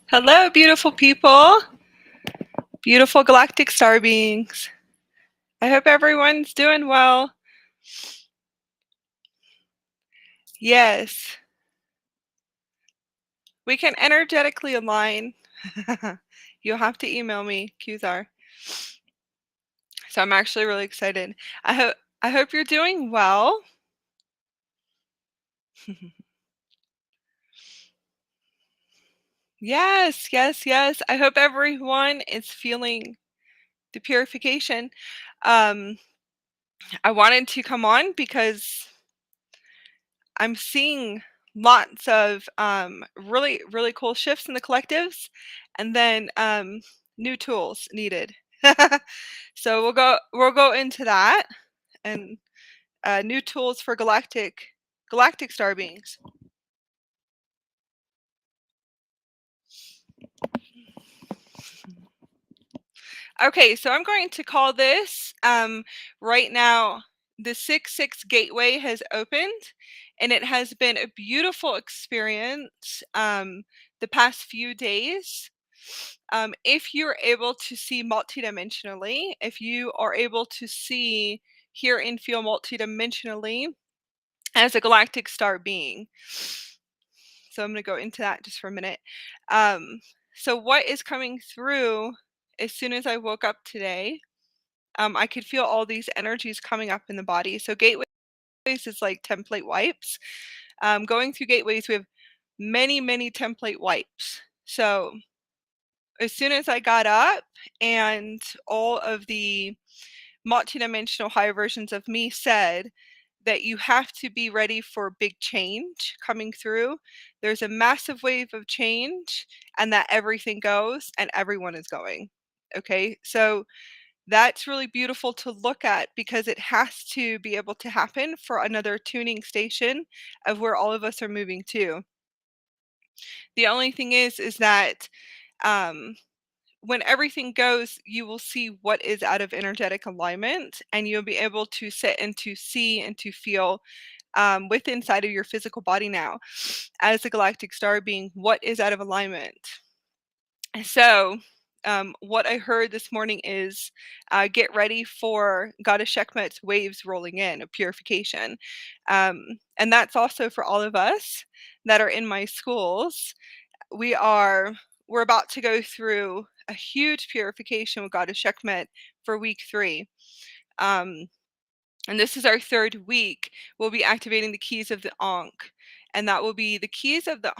Hello, beautiful people, beautiful galactic star beings. I hope everyone's doing well. Yes, we can energetically align. You'll have to email me, Qzar. So I'm actually really excited. I hope you're doing well. Yes, yes, yes. I hope everyone is feeling the purification. Um, I wanted to come on because I'm seeing lots of really, really cool shifts in the collectives, and then new tools needed. So we'll go into that and new tools for galactic star beings. Okay, so I'm going to call this right now. The 6-6 gateway has opened, and it has been a beautiful experience the past few days. If you're able to see multidimensionally, if you are able to see, hear, and feel multidimensionally as a galactic star being. So I'm going to go into that just for a minute. So what is coming through as soon as I woke up today? I could feel all these energies coming up in the body. So gateways is like template wipes. Going through gateways, we have many, many template wipes. So as soon as I got up and all of the multidimensional higher versions of me said that you have to be ready for big change coming through. There's a massive wave of change, and that everything goes and everyone is going. Okay, so that's really beautiful to look at because it has to be able to happen for another tuning station of where all of us are moving to. The only thing is that um, when everything goes, you will see what is out of energetic alignment, and you'll be able to sit and to see and to feel with inside of your physical body now, as a galactic star being, what is out of alignment. So, what I heard this morning is get ready for Goddess Sekhmet's waves rolling in of purification. And that's also for all of us that are in my schools. We're about to go through a huge purification with Goddess Sekhmet for week 3. And this is our 3rd week. We'll be activating the keys of the Ankh, and that will be the keys of the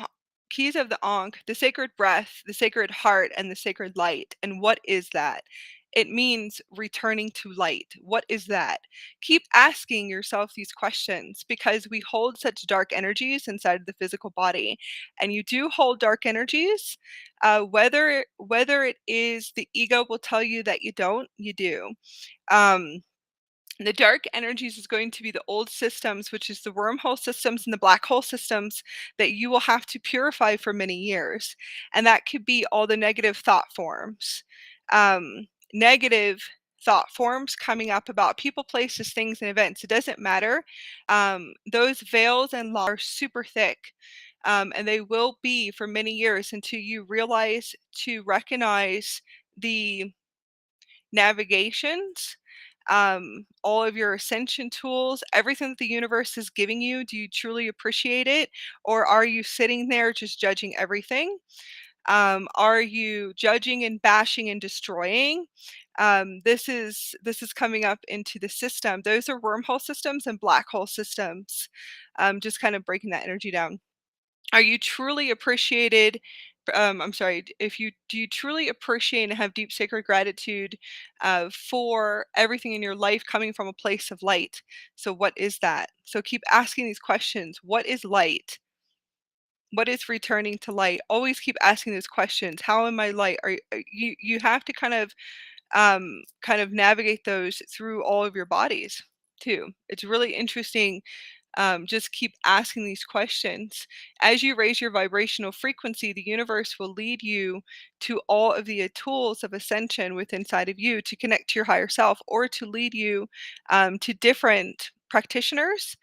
Ankh, the sacred breath, the sacred heart, and the sacred light. And what is that? It means returning to light. What is that? Keep asking yourself these questions because we hold such dark energies inside of the physical body, and you do hold dark energies. Whether it is the ego will tell you that you don't, you do. Um, the dark energies is going to be the old systems, which is the wormhole systems and the black hole systems that you will have to purify for many years. And that could be all the negative thought forms. Negative thought forms coming up about people, places, things, and events. It doesn't matter. Those veils and laws are super thick. And they will be for many years until you realize to recognize the navigations, all of your ascension tools, everything that the universe is giving you. Do you truly appreciate it? Or are you sitting there just judging everything? Are you judging and bashing and destroying? This is coming up into the system. Those are wormhole systems and black hole systems. Just kind of breaking that energy down. Are you truly appreciated? I'm sorry. If you do, you truly appreciate and have deep sacred gratitude for everything in your life coming from a place of light. So, what is that? So, keep asking these questions. What is light? What is returning to light? Always keep asking those questions. How am I light? You have to kind of navigate those through all of your bodies too. It's really interesting. Just keep asking these questions. As you raise your vibrational frequency, the universe will lead you to all of the tools of ascension within inside of you to connect to your higher self, or to lead you to different practitioners,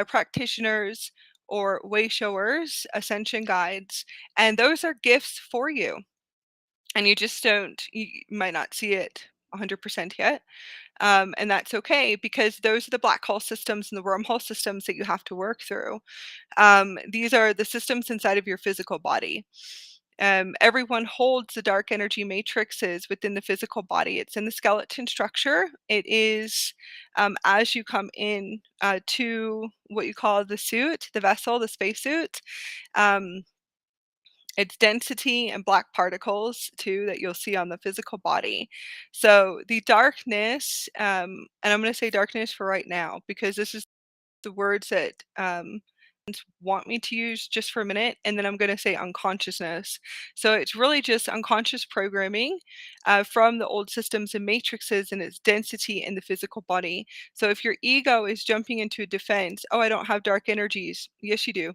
practitioners or way showers, ascension guides, and those are gifts for you. And you might not see it 100% yet. And that's okay because those are the black hole systems and the wormhole systems that you have to work through. These are the systems inside of your physical body. Everyone holds the dark energy matrices within the physical body. It's in the skeleton structure. It is as you come in to what you call the suit, the vessel, the spacesuit. Um, it's density and black particles too that you'll see on the physical body. So the darkness, and I'm going to say darkness for right now because this is the words that want me to use just for a minute, and then I'm going to say unconsciousness. So it's really just unconscious programming from the old systems and matrices and its density in the physical body. So if your ego is jumping into a defense, oh, I don't have dark energies. Yes, you do.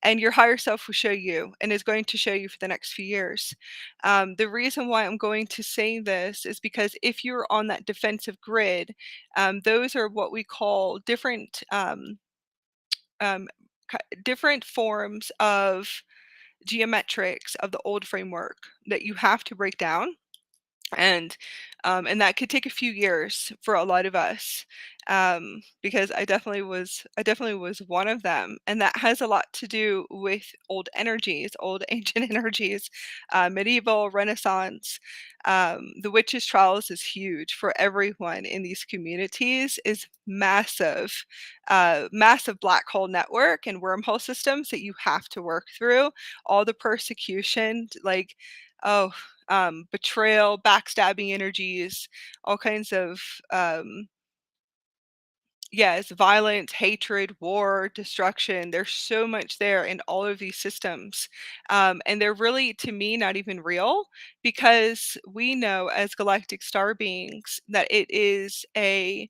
And your higher self will show you and is going to show you for the next few years. The reason why I'm going to say this is because if you're on that defensive grid, those are what we call um, different forms of geometrics of the old framework that you have to break down, and and that could take a few years for a lot of us, because I definitely was one of them, and that has a lot to do with old energies, old ancient energies, medieval, Renaissance. The witches' trials is huge for everyone in these communities. Is massive, massive black hole network and wormhole systems that you have to work through. All the persecution, like, oh, betrayal, backstabbing energies, all kinds of yes, violence, hatred, war, destruction. There's so much there in all of these systems. And they're really, to me, not even real because we know as galactic star beings that it is a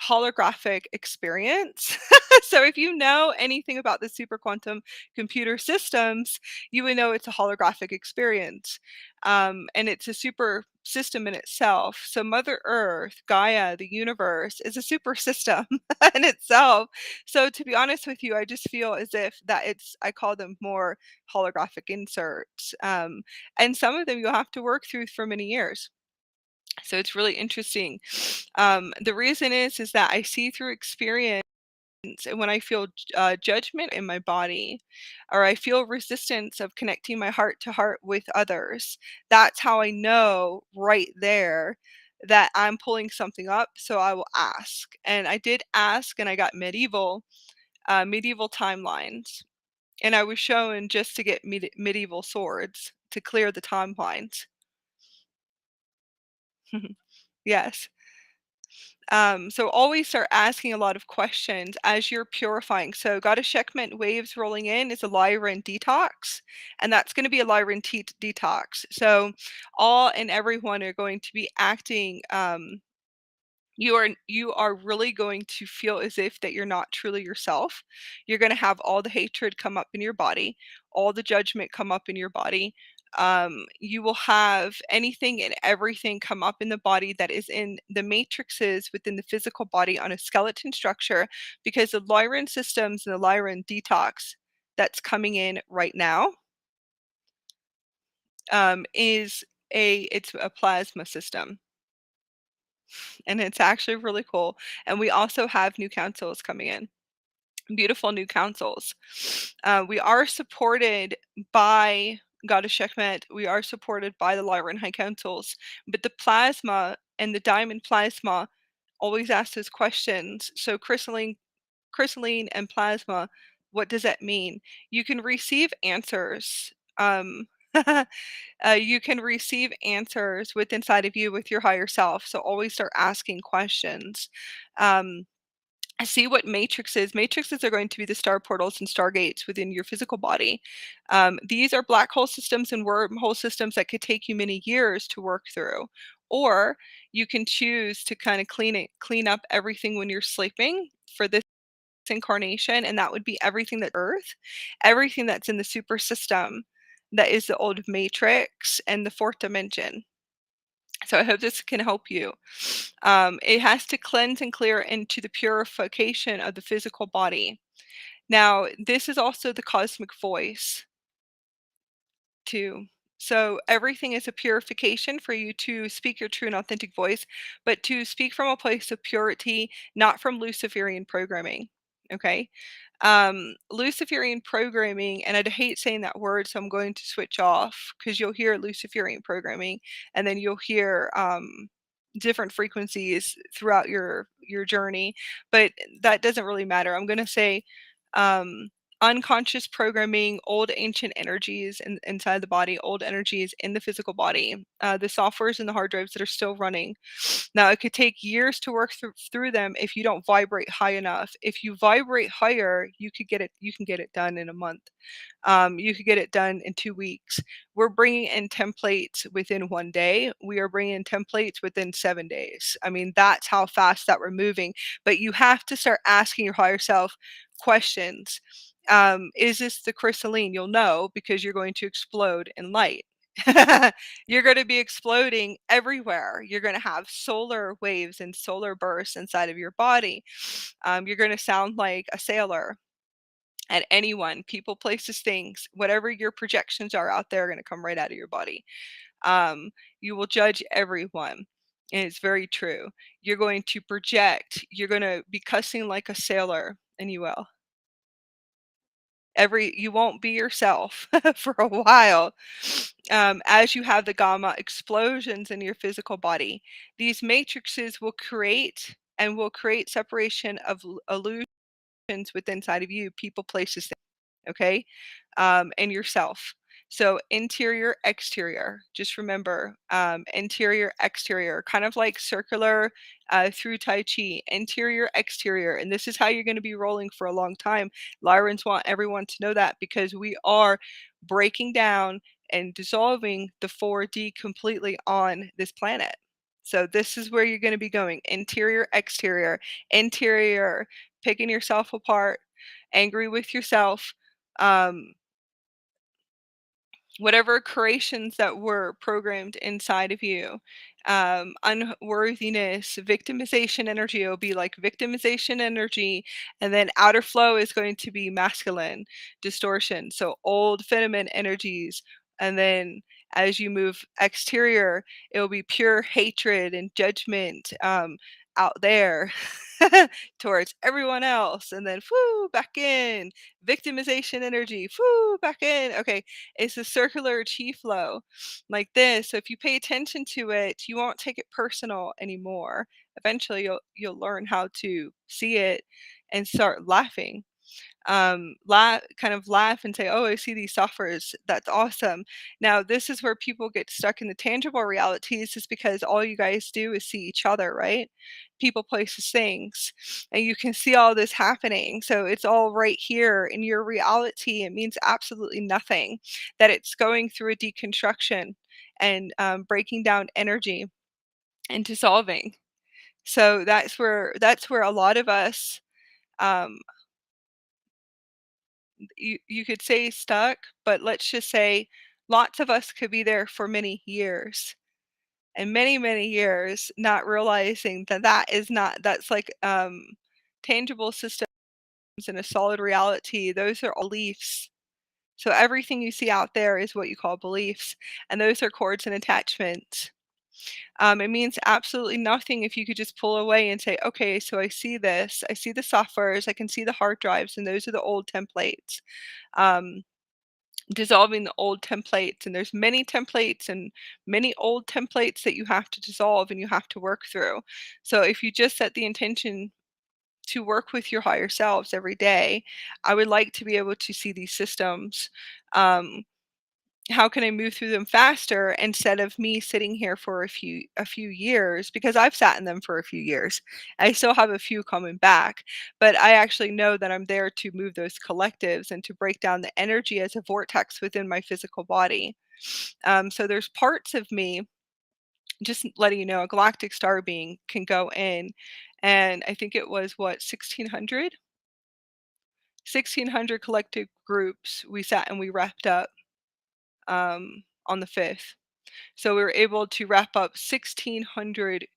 holographic experience. So if you know anything about the super quantum computer systems, you would know it's a holographic experience. And it's a super system in itself. So Mother Earth, Gaia, the universe is a super system in itself. So to be honest with you, I just feel as if that I call them more holographic inserts. And some of them you'll have to work through for many years. So it's really interesting. The reason is that I see through experience, and when I feel judgment in my body, or I feel resistance of connecting my heart to heart with others, that's how I know right there that I'm pulling something up. So I will ask, and I did ask, and I got medieval timelines, and I was shown just to get medieval swords to clear the timelines. Yes. So always start asking a lot of questions as you're purifying. So Goddess Sekhmet waves rolling in is a Lyran detox, and that's going to be a Lyran detox. So all and everyone are going to be acting. You are really going to feel as if that you're not truly yourself. You're going to have all the hatred come up in your body, all the judgment come up in your body. You will have anything and everything come up in the body that is in the matrices within the physical body on a skeleton structure, because the Lyran systems and the Lyran detox that's coming in right now is it's a plasma system, and it's actually really cool. And we also have new councils coming in, beautiful new councils. We are supported by Goddess Sekhmet. We are supported by the Lyran High Councils, but the plasma and the diamond plasma always ask us questions. So crystalline and plasma, what does that mean? You can receive answers. You can receive answers with inside of you with your higher self. So always start asking questions. Um, See what matrices are going to be the star portals and stargates within your physical body. These are black hole systems and wormhole systems that could take you many years to work through, or you can choose to kind of clean up everything when you're sleeping for this incarnation, and that would be everything that earth, everything that's in the super system, that is the old matrix and the fourth dimension. So I hope this can help you. It has to cleanse and clear into the purification of the physical body. Now, this is also the cosmic voice too. So everything is a purification for you to speak your true and authentic voice, but to speak from a place of purity, not from Luciferian programming. Okay. Luciferian programming, and I'd hate saying that word, so I'm going to switch off because you'll hear Luciferian programming, and then you'll hear different frequencies throughout your journey. But that doesn't really matter. I'm going to say um, unconscious programming, old ancient energies inside the body, old energies in the physical body, the softwares and the hard drives that are still running. Now, it could take years to work through them if you don't vibrate high enough. If you vibrate higher, you could get it. You can get it done in a month. You could get it done in 2 weeks. We're bringing in templates within 1 day. We are bringing in templates within 7 days. I mean, that's how fast that we're moving. But you have to start asking your higher self questions. Is this the crystalline? You'll know because you're going to explode in light. You're going to be exploding everywhere. You're going to have solar waves and solar bursts inside of your body. You're going to sound like a sailor at anyone, people, places, things, whatever your projections are out there are going to come right out of your body. You will judge everyone. And it's very true. You're going to project. You're going to be cussing like a sailor, and you will. You won't be yourself for a while as you have the gamma explosions in your physical body. These matrices will create separation of illusions within inside of you, people, places, things, okay, and yourself. So interior, exterior. Just remember, interior, exterior, kind of like circular through Tai Chi. Interior, exterior, and this is how you're going to be rolling for a long time. Lyrans want everyone to know that because we are breaking down and dissolving the 4D completely on this planet. So this is where you're going to be going: interior, exterior, interior, picking yourself apart, angry with yourself, um, whatever creations that were programmed inside of you, unworthiness, victimization energy will be like victimization energy, and then outer flow is going to be masculine distortion, so old feminine energies, and then as you move exterior, it will be pure hatred and judgment out there towards everyone else, and then whoo back in victimization energy, whoo back in. Okay, it's a circular chi flow like this. So if you pay attention to it, you won't take it personal anymore. Eventually you'll learn how to see it and start laughing. Kind of laugh and say, "Oh, I see these softwares. That's awesome." Now, this is where people get stuck in the tangible realities, is because all you guys do is see each other, right? People, places, things, and you can see all this happening. So it's all right here in your reality. It means absolutely nothing that it's going through a deconstruction and breaking down energy and dissolving. So that's where a lot of us um, you could say stuck, but let's just say lots of us could be there for many years and many, many years, not realizing that that's like tangible systems in a solid reality. Those are all beliefs. So everything you see out there is what you call beliefs, and those are cords and attachments. It means absolutely nothing if you could just pull away and say, okay, so I see this, I see the softwares, I can see the hard drives, and those are the old templates. Um, Dissolving the old templates, and there's many templates and many old templates that you have to dissolve and you have to work through. So if you just set the intention to work with your higher selves every day, I would like to be able to see these systems. How can I move through them faster instead of me sitting here for a few years, because I've sat in them for a few years. I still have a few coming back, but I actually know that I'm there to move those collectives and to break down the energy as a vortex within my physical body. So there's parts of me, just letting you know, a galactic star being can go in, and I think it was what, 1600 collective groups we sat and we wrapped up on the 5th. So we were able to wrap up 1,600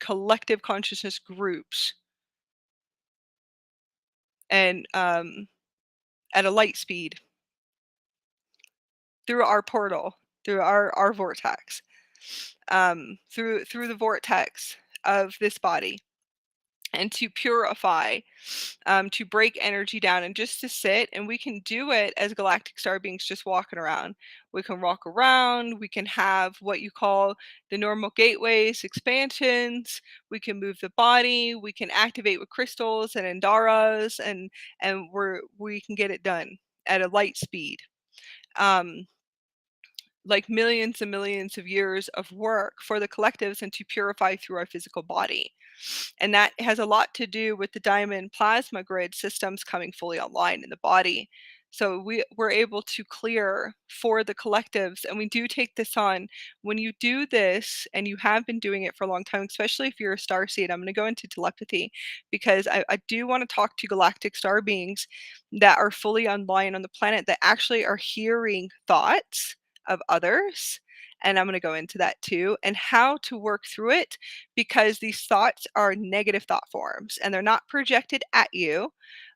collective consciousness groups and at a light speed through our portal, through our vortex, through the vortex of this body, and to purify, to break energy down and just to sit. And we can do it as galactic star beings just walking around. We can walk around, we can have what you call the normal gateways, expansions, we can move the body, we can activate with crystals and andaras, and we can get it done at a light speed. Um, like millions and millions of years of work for the collectives and to purify through our physical body. And that has a lot to do with the diamond plasma grid systems coming fully online in the body. So we're able to clear for the collectives, and we do take this on. When you do this, and you have been doing it for a long time, especially if you're a star seed, I'm going to go into telepathy because I do want to talk to galactic star beings that are fully online on the planet that actually are hearing thoughts of others. And I'm going to go into that too, and how to work through it, because these thoughts are negative thought forms and they're not projected at you.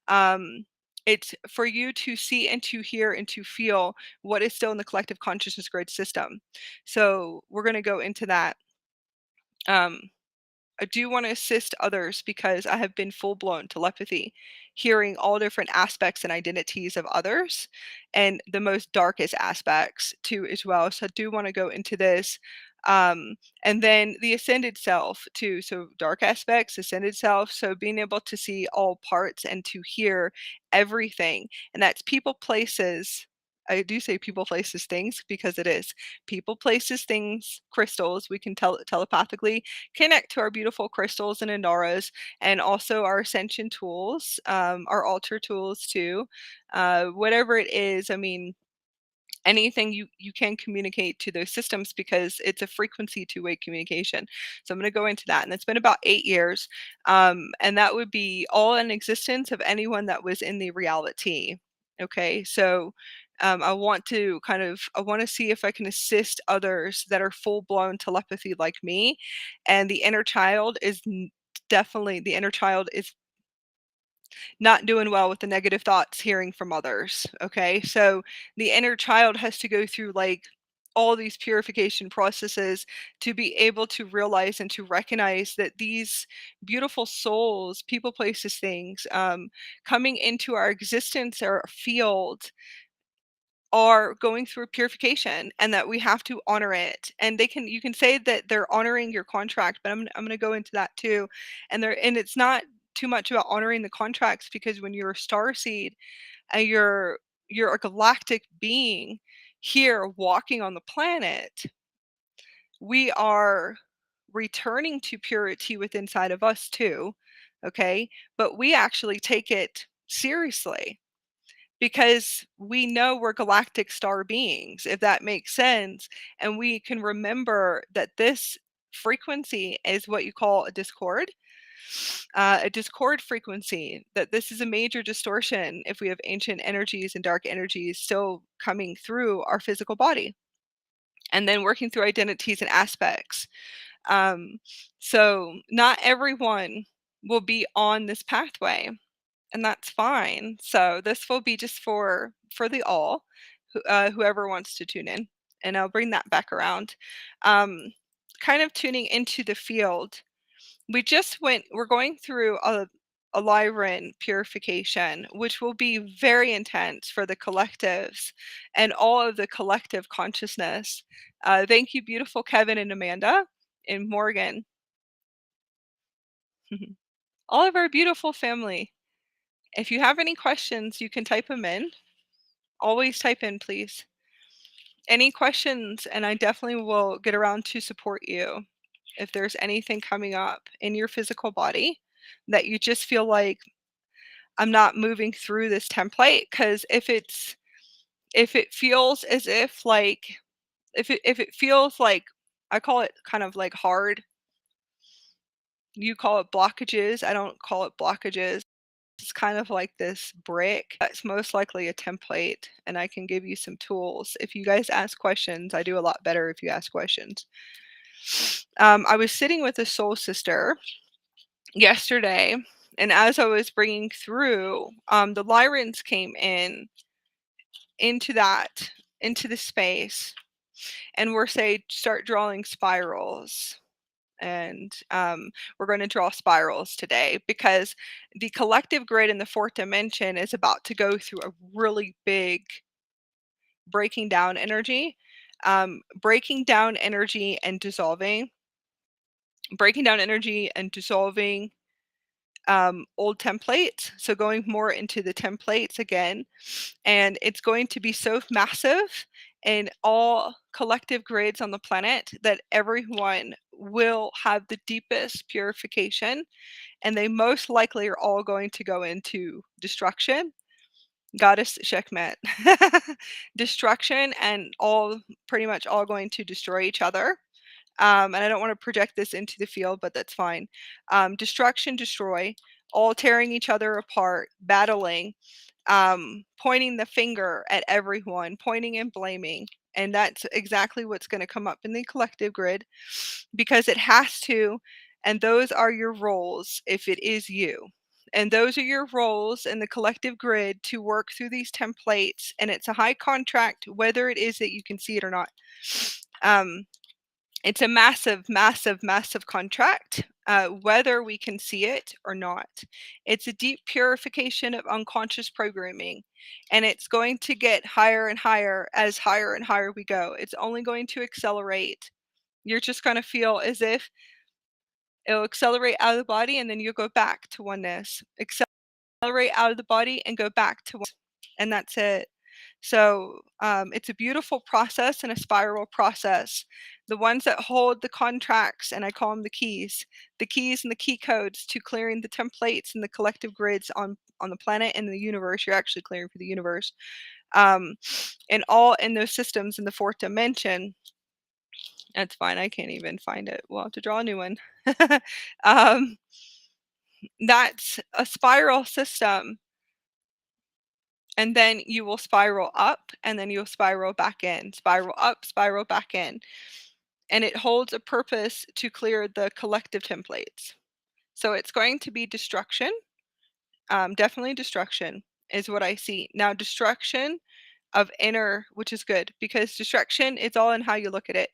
Um, it's for you to see and to hear and to feel what is still in the collective consciousness grid system. So we're going to go into that. Um, I do want to assist others because I have been full blown telepathy, hearing all different aspects and identities of others and the most darkest aspects too, as well. So I do want to go into this. And then the ascended self too. So dark aspects, ascended self. So being able to see all parts and to hear everything. And that's people, places. I do say people, places, things because it is people, places, things, crystals. We can telepathically connect to our beautiful crystals and andaras, and also our ascension tools, our altar tools too. Whatever it is, I mean, anything you can communicate to those systems because it's a frequency two-way communication. So I'm going to go into that, and it's been about 8 years, and that would be all in existence of anyone that was in the reality. Okay, so I want to see if I can assist others that are full-blown telepathy like me, and the inner child is definitely the inner child is not doing well with the negative thoughts hearing from others. Okay. So the inner child has to go through like all these purification processes to be able to realize and to recognize that these beautiful souls, people, places, things, coming into our existence or field are going through purification, and that we have to honor it. And you can say that they're honoring your contract, but I'm going to go into that too. And it's not too much about honoring the contracts, because when you're a star seed and you're a galactic being here walking on the planet, we are returning to purity within inside of us too. Okay, but we actually take it seriously because we know we're galactic star beings, if that makes sense. And we can remember that this frequency is what you call a discord frequency, that this is a major distortion if we have ancient energies and dark energies still coming through our physical body, and then working through identities and aspects. Um, so not everyone will be on this pathway, and that's fine. So this will be just for the all, whoever wants to tune in, and I'll bring that back around. Um, kind of tuning into the field. We're going through a Lyran purification, which will be very intense for the collectives and all of the collective consciousness. Thank you, beautiful Kevin and Amanda and Morgan, all of our beautiful family. If you have any questions, you can type them in. Always type in, please. Any questions, and I definitely will get around to support you if there's anything coming up in your physical body that you just feel like I'm not moving through this template. Because if it feels as if like if it feels like, I call it kind of like hard, you call it blockages, I don't call it blockages. It's kind of like this brick that's most likely a template, and I can give you some tools. If you guys ask questions, I do a lot better if you ask questions. I was sitting with a soul sister yesterday, and as I was bringing through, the Lyrans came into the space, and we're say start drawing spirals. And we're going to draw spirals today because the collective grid in the fourth dimension is about to go through a really big breaking down energy, breaking down energy and dissolving, breaking down energy and dissolving old templates. So going more into the templates again, and it's going to be so massive in all collective grids on the planet that everyone will have the deepest purification, and they most likely are all going to go into destruction. Goddess Sekhmet. Destruction, and all pretty much all going to destroy each other. And I don't want to project this into the field, but that's fine. Destruction, destroy, all tearing each other apart, battling, pointing the finger at everyone, pointing and blaming. And that's exactly what's going to come up in the collective grid because it has to. And those are your roles if it is you. And those are your roles in the collective grid to work through these templates. And it's a high contract, whether it is that you can see it or not. It's a massive, massive, massive contract, whether we can see it or not. It's a deep purification of unconscious programming, and it's going to get higher and higher as higher and higher we go. It's only going to accelerate. You're just going to feel as if it'll accelerate out of the body, and then you'll go back to oneness. Accelerate out of the body and go back to oneness, and that's it. So it's a beautiful process and a spiral process. The ones that hold the contracts, and I call them the keys and the key codes to clearing the templates and the collective grids on the planet and the universe. You're actually clearing for the universe. And all in those systems in the fourth dimension. That's fine. I can't even find it. We'll have to draw a new one. That's a spiral system. And then you will spiral up, and then you'll spiral back in, spiral up, spiral back in. And it holds a purpose to clear the collective templates. So it's going to be destruction. Definitely destruction is what I see. Now, destruction of inner, which is good because destruction, it's all in how you look at it.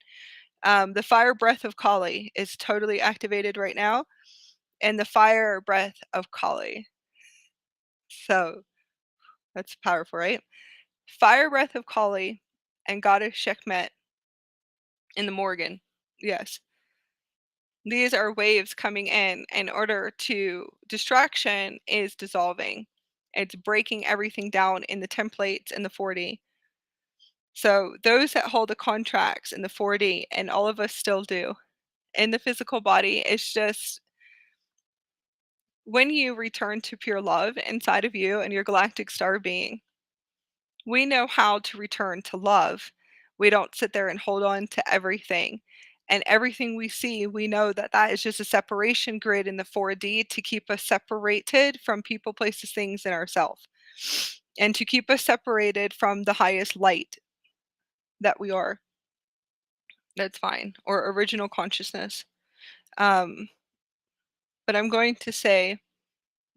The fire breath of Kali is totally activated right now, and the fire breath of Kali. So that's powerful, right? Fire breath of Kali and goddess Sekhmet in the Morgan. Yes. These are waves coming in order to distraction is dissolving. It's breaking everything down in the templates in the 4D. So those that hold the contracts in the 4D, and all of us still do, in the physical body, it's just when you return to pure love inside of you and your galactic star being, we know how to return to love. We don't sit there and hold on to everything. And everything we see, we know that that is just a separation grid in the 4D to keep us separated from people, places, things, and ourselves. And to keep us separated from the highest light that we are. That's fine. Or original consciousness. But I'm going to say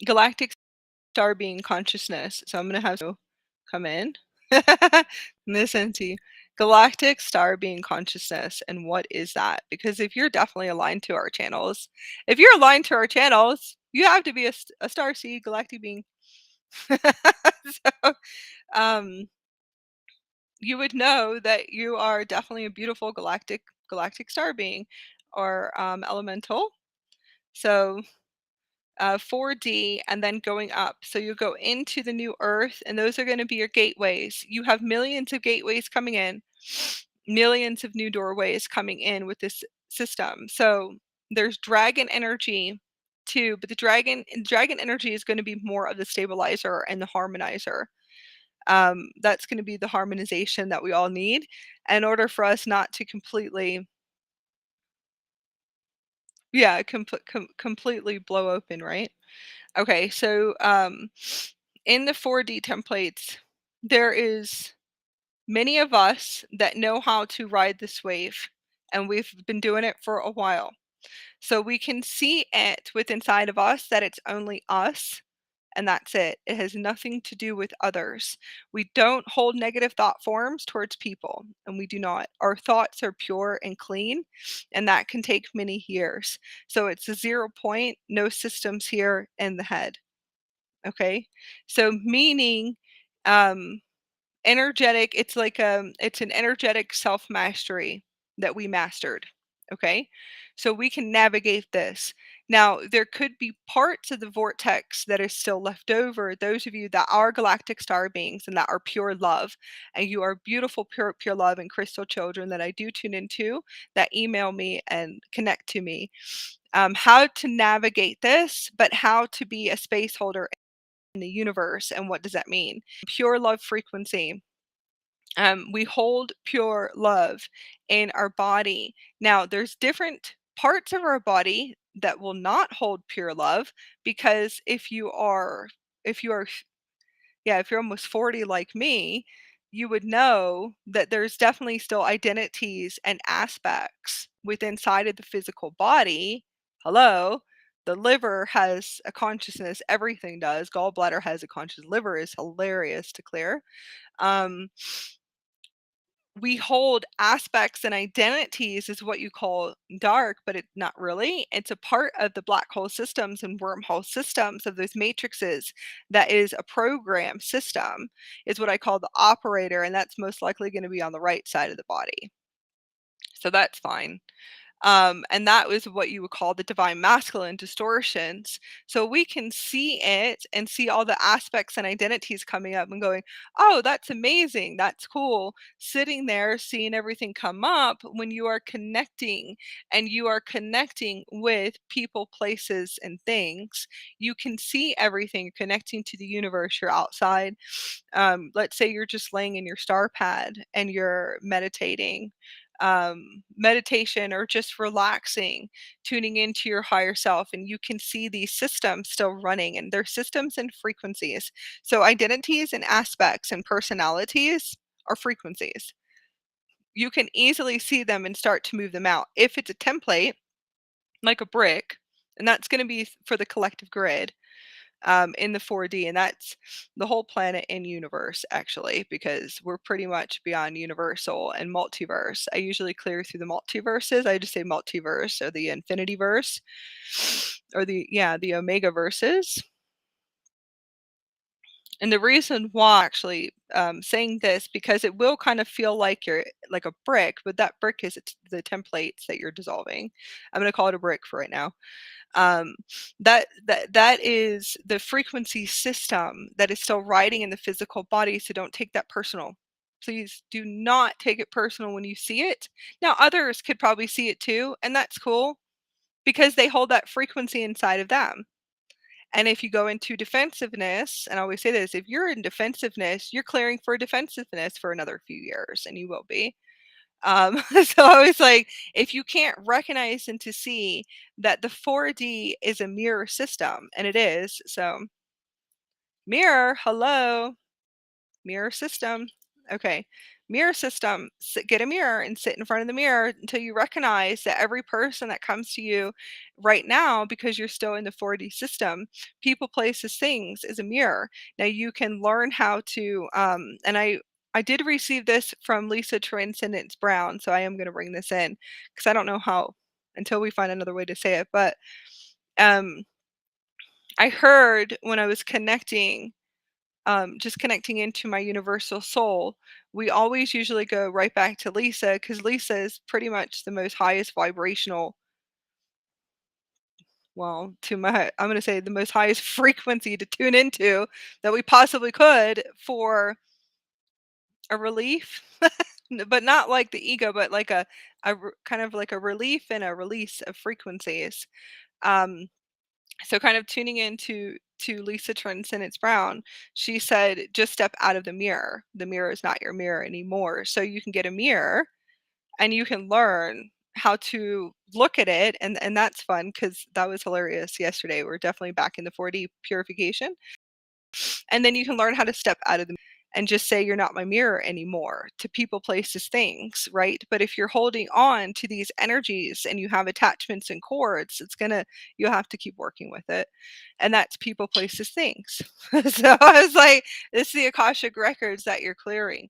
galactic star being consciousness. So I'm going to have to come in. Listen to galactic star being consciousness, and what is that? Because if you're definitely aligned to our channels, you have to be a starseed galactic being. So you would know that you are definitely a beautiful galactic star being, or elemental. So 4D, and then going up. So you go into the new earth, and those are going to be your gateways. You have millions of gateways coming in, millions of new doorways coming in with this system. So there's dragon energy too, but the dragon energy is going to be more of the stabilizer and the harmonizer. That's going to be the harmonization that we all need in order for us not to completely, completely blow open, right? Okay, so in the 4D templates, there is many of us that know how to ride this wave, and we've been doing it for a while. So we can see it with inside of us that it's only us, and that's it. It has nothing to do with others. We don't hold negative thought forms towards people, and we do not. Our thoughts are pure and clean, and that can take many years. So it's a 0 point, no systems here in the head. Okay? So meaning um energetic, it's like it's an energetic self-mastery that we mastered. Okay? So we can navigate this. Now, there could be parts of the vortex that is still left over. Those of you that are galactic star beings and that are pure love, and you are beautiful, pure love and crystal children that I do tune into, that email me and connect to me. How to navigate this, but how to be a space holder in the universe. And what does that mean? Pure love frequency. We hold pure love in our body. Now, there's different parts of our body that will not hold pure love, because if you are yeah, if you're almost 40 like me, you would know that there's definitely still identities and aspects with inside of the physical body. Hello, the liver has a consciousness, everything does. Gallbladder has a conscious, liver is hilarious to clear. Um, we hold aspects and identities is what you call dark, but it's not really. It's a part of the black hole systems and wormhole systems of those matrices that is a program system, is what I call the operator, and that's most likely going to be on the right side of the body. So that's fine. And that was what you would call the divine masculine distortions. So we can see it and see all the aspects and identities coming up and going, oh, that's amazing. That's cool. Sitting there, seeing everything come up when you are connecting, and you are connecting with people, places, and things. You can see everything. You're connecting to the universe. You're outside. Let's say you're just laying in your star pad and you're meditating, meditation, or just relaxing, tuning into your higher self, and you can see these systems still running, and they're systems and frequencies. So identities and aspects and personalities are frequencies. You can easily see them and start to move them out. If it's a template, like a brick, and that's going to be for the collective grid, in the 4D, and that's the whole planet and universe, actually, because we're pretty much beyond universal and multiverse. I usually clear through the multiverses. I just say multiverse or the infinity verse, or the omega verses. And the reason why actually saying this, because it will kind of feel like you're like a brick, but that brick is the templates that you're dissolving. I'm going to call it a brick for right now. um, that is the frequency system that is still riding in the physical body. So don't take that personal. Please do not take it personal when you see it. Now, others could probably see it too, and that's cool, because they hold that frequency inside of them. And if you go into defensiveness, and I always say this, if you're in defensiveness, you're clearing for defensiveness for another few years, and you will be. So I was like, if you can't recognize and to see that the 4D is a mirror system, and it is, so mirror, hello, mirror system. Okay, mirror system. Get a mirror and sit in front of the mirror until you recognize that every person that comes to you right now, because you're still in the 4D system, people, places, things, is a mirror. Now you can learn how to, and I did receive this from Lisa Transcendence Brown, so I am going to bring this in because I don't know how until we find another way to say it. But um, I heard when I was connecting, just connecting into my universal soul, we always usually go right back to Lisa, because Lisa is pretty much the most highest vibrational, well, to my, I'm going to say the most highest frequency to tune into that we possibly could for a relief. But not like the ego, but like kind of like a relief and a release of frequencies. Um, so kind of tuning into to Lisa Transcendence Brown, she said, just step out of the mirror. The mirror is not your mirror anymore. So you can get a mirror and you can learn how to look at it, and that's fun because that was hilarious yesterday. We're definitely back in the 4D purification. And then you can learn how to step out of the and just say you're not my mirror anymore to people, places, things, right? But if you're holding on to these energies and you have attachments and cords, you'll have to keep working with it. And that's people, places, things. So I was like, this is the Akashic records that you're clearing.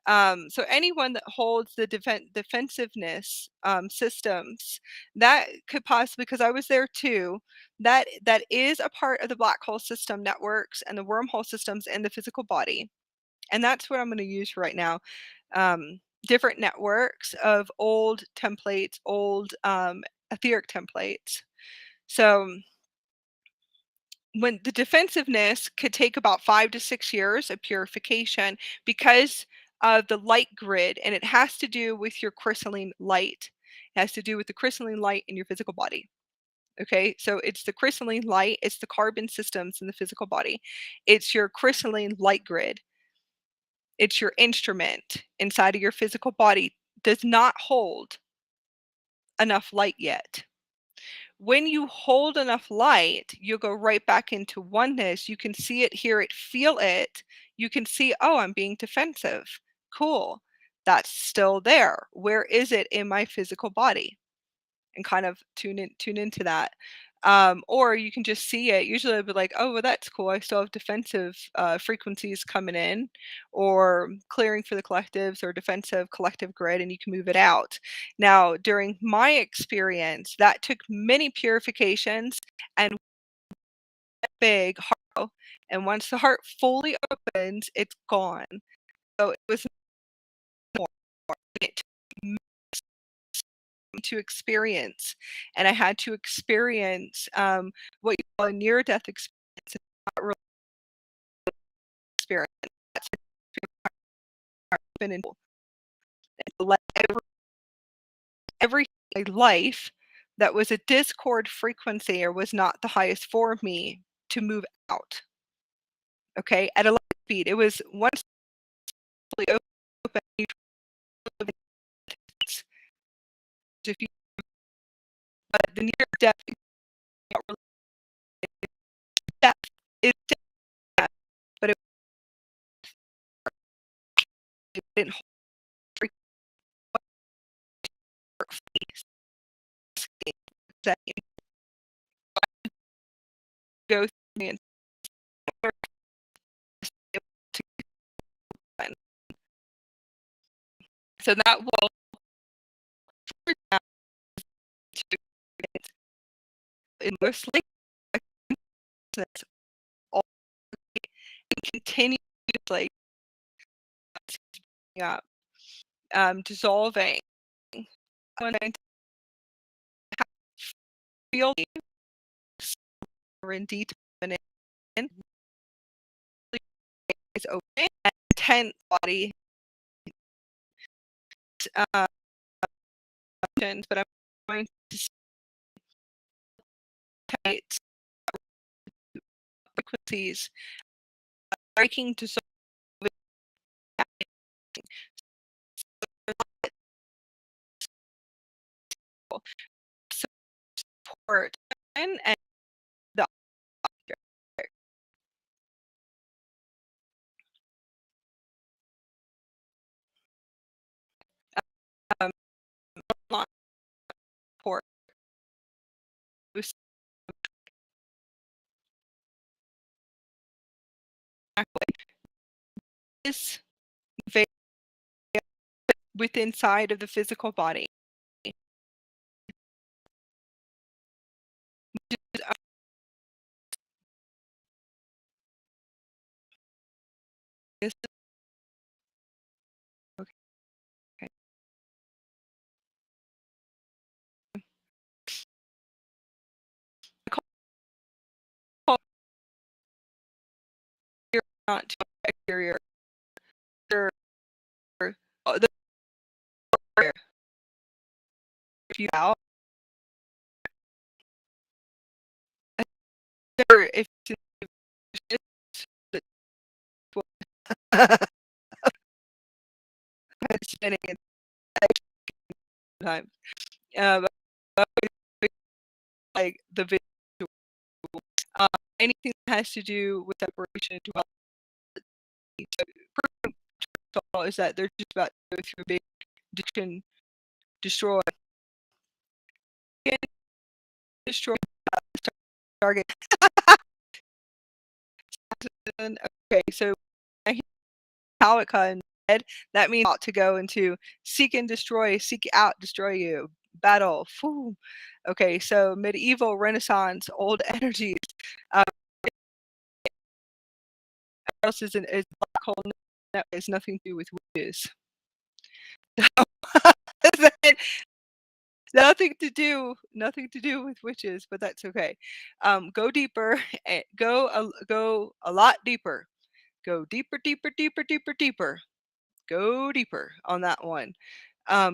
So anyone that holds the defensiveness systems, that could possibly, because I was there too, that is a part of the black hole system networks and the wormhole systems in the physical body. And that's what I'm going to use for right now. Different networks of old templates, old etheric templates. So when the defensiveness could take about 5 to 6 years of purification because of the light grid, and it has to do with your crystalline light. It has to do with the crystalline light in your physical body. Okay, so it's the crystalline light, it's the carbon systems in the physical body, it's your crystalline light grid, it's your instrument inside of your physical body does not hold enough light yet. When you hold enough light, you'll go right back into oneness. You can see it, hear it, feel it. You can see, oh, I'm being defensive. Cool. That's still there. Where is it in my physical body? And kind of tune into that. Or you can just see it. Usually I'll be like, oh, well, that's cool. I still have defensive frequencies coming in, or clearing for the collectives, or defensive collective grid, and you can move it out. Now, during my experience, that took many purifications and big heart. And once the heart fully opens, it's gone. So it was more. It took to experience, and I had to experience what you call a near-death experience. It's not really experience. That's been in every life that was a discord frequency or was not the highest for me to move out. Okay, at a light speed, it was once fully open. If you the near death, death is death, but it didn't hold that go through and so that will mostly all continue like up, dissolving. When I feel in detail and is open and tense body, but I'm going to tight frequencies, breaking dissolving support and the um, support is within side of the physical body. Okay. Not to exterior. The if you out, if spinning time. Um, like the visual, um, anything that has to do with separation and duality. So, is that they're just about to go through a big destruction, destroy, destroy target. Okay, so how it comes, that means to go into seek and destroy, seek out, destroy you, battle. Whew. Okay, so medieval, Renaissance, old energies. Else is black hole that has nothing to do with witches. nothing to do with witches, but that's okay. Go deeper, go a lot deeper. Go deeper, deeper, deeper, deeper, deeper. Go deeper on that one.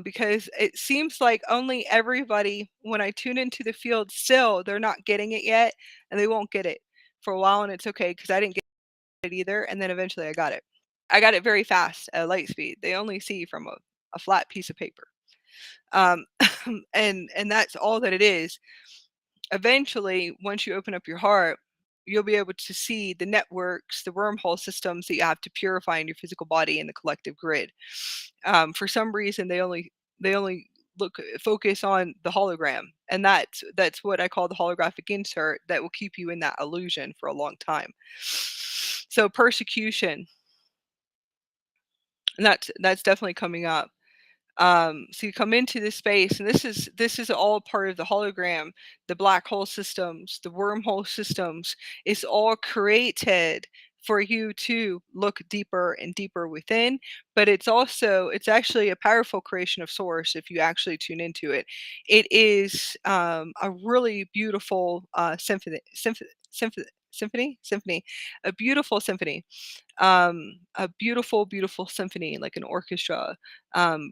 Because it seems like only everybody, when I tune into the field, still they're not getting it yet, and they won't get it for a while, and it's okay because I didn't get it either, and then eventually I got it. I got it very fast at light speed. They only see from a flat piece of paper, um, and that's all that it is. Eventually, once you open up your heart, you'll be able to see the networks, the wormhole systems that you have to purify in your physical body and the collective grid. For some reason, they only focus on the hologram, and that's what I call the holographic insert that will keep you in that illusion for a long time. So persecution, and that's definitely coming up. So you come into this space, and this is all part of the hologram, the black hole systems, the wormhole systems. It's all created for you to look deeper and deeper within, but it's actually a powerful creation of source if you actually tune into it. It is a really beautiful symphony, a beautiful symphony, a beautiful, beautiful symphony, like an orchestra,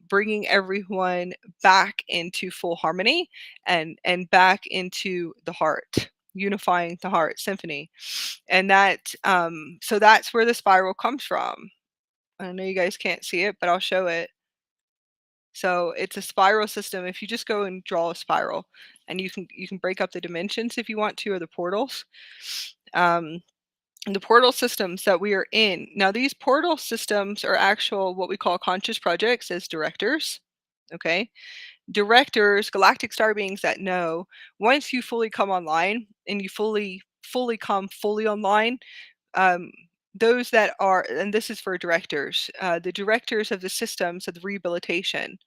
bringing everyone back into full harmony and back into the heart, unifying the heart symphony. And so that's where the spiral comes from. I know you guys can't see it, but I'll show it. So it's a spiral system. If you just go and draw a spiral, and you can break up the dimensions if you want to, or the portals. The portal systems that we are in. Now, these portal systems are actual what we call conscious projects as directors. Okay. Directors, galactic star beings that know once you fully come online and you fully come fully online, um, those that are, and this is for directors, the directors of the systems of the rehabilitation,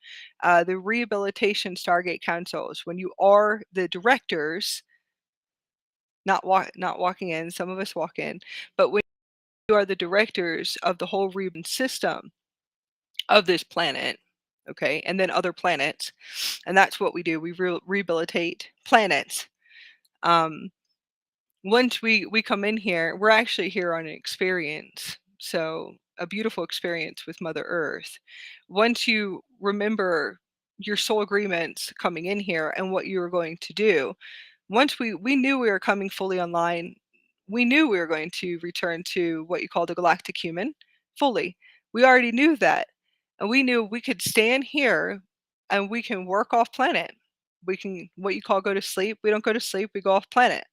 the rehabilitation Stargate councils, when you are the directors, not walking in, some of us walk in, but when you are the directors of the whole rehab system of this planet, okay, and then other planets, and that's what we do. We rehabilitate planets. Um, Once we come in here, we're actually here on an experience, so a beautiful experience with Mother Earth. Once you remember your soul agreements coming in here and what you were going to do, once we knew we were coming fully online, we knew we were going to return to what you call the galactic human fully. We already knew that. And we knew we could stand here and we can work off planet. We can, what you call, go to sleep. We don't go to sleep, we go off planet.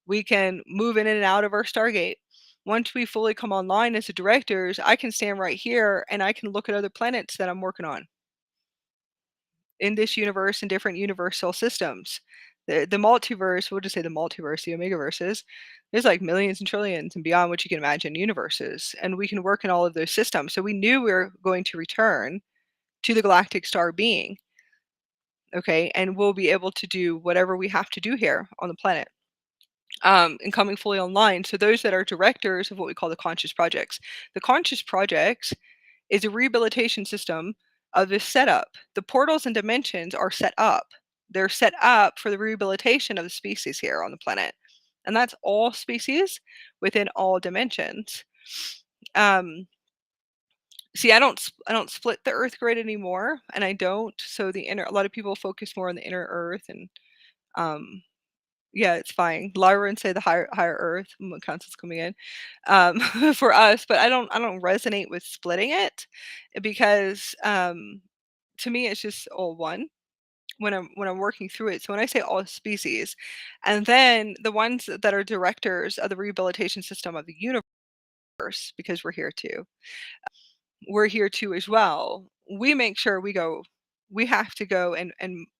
We can move in and out of our Stargate. Once we fully come online as the directors, I can stand right here and I can look at other planets that I'm working on in this universe and different universal systems. The multiverse, we'll just say the multiverse, the omegaverses, there's like millions and trillions and beyond what you can imagine universes. And we can work in all of those systems. So we knew we were going to return to the galactic star being. Okay. And we'll be able to do whatever we have to do here on the planet. And coming fully online. So those that are directors of what we call the conscious projects. The conscious projects is a rehabilitation system of this setup. The portals and dimensions are set up. They're set up for the rehabilitation of the species here on the planet. And that's all species within all dimensions. See, I don't split the Earth grid anymore, and I don't. So a lot of people focus more on the inner Earth, and um, yeah, it's fine. Lyra and say the higher Earth when council's coming in, for us, but I don't resonate with splitting it because to me it's just all one. when I'm working through it. So when I say all species, and then the ones that are directors of the rehabilitation system of the universe, because we're here too as well. We make sure we have to go, and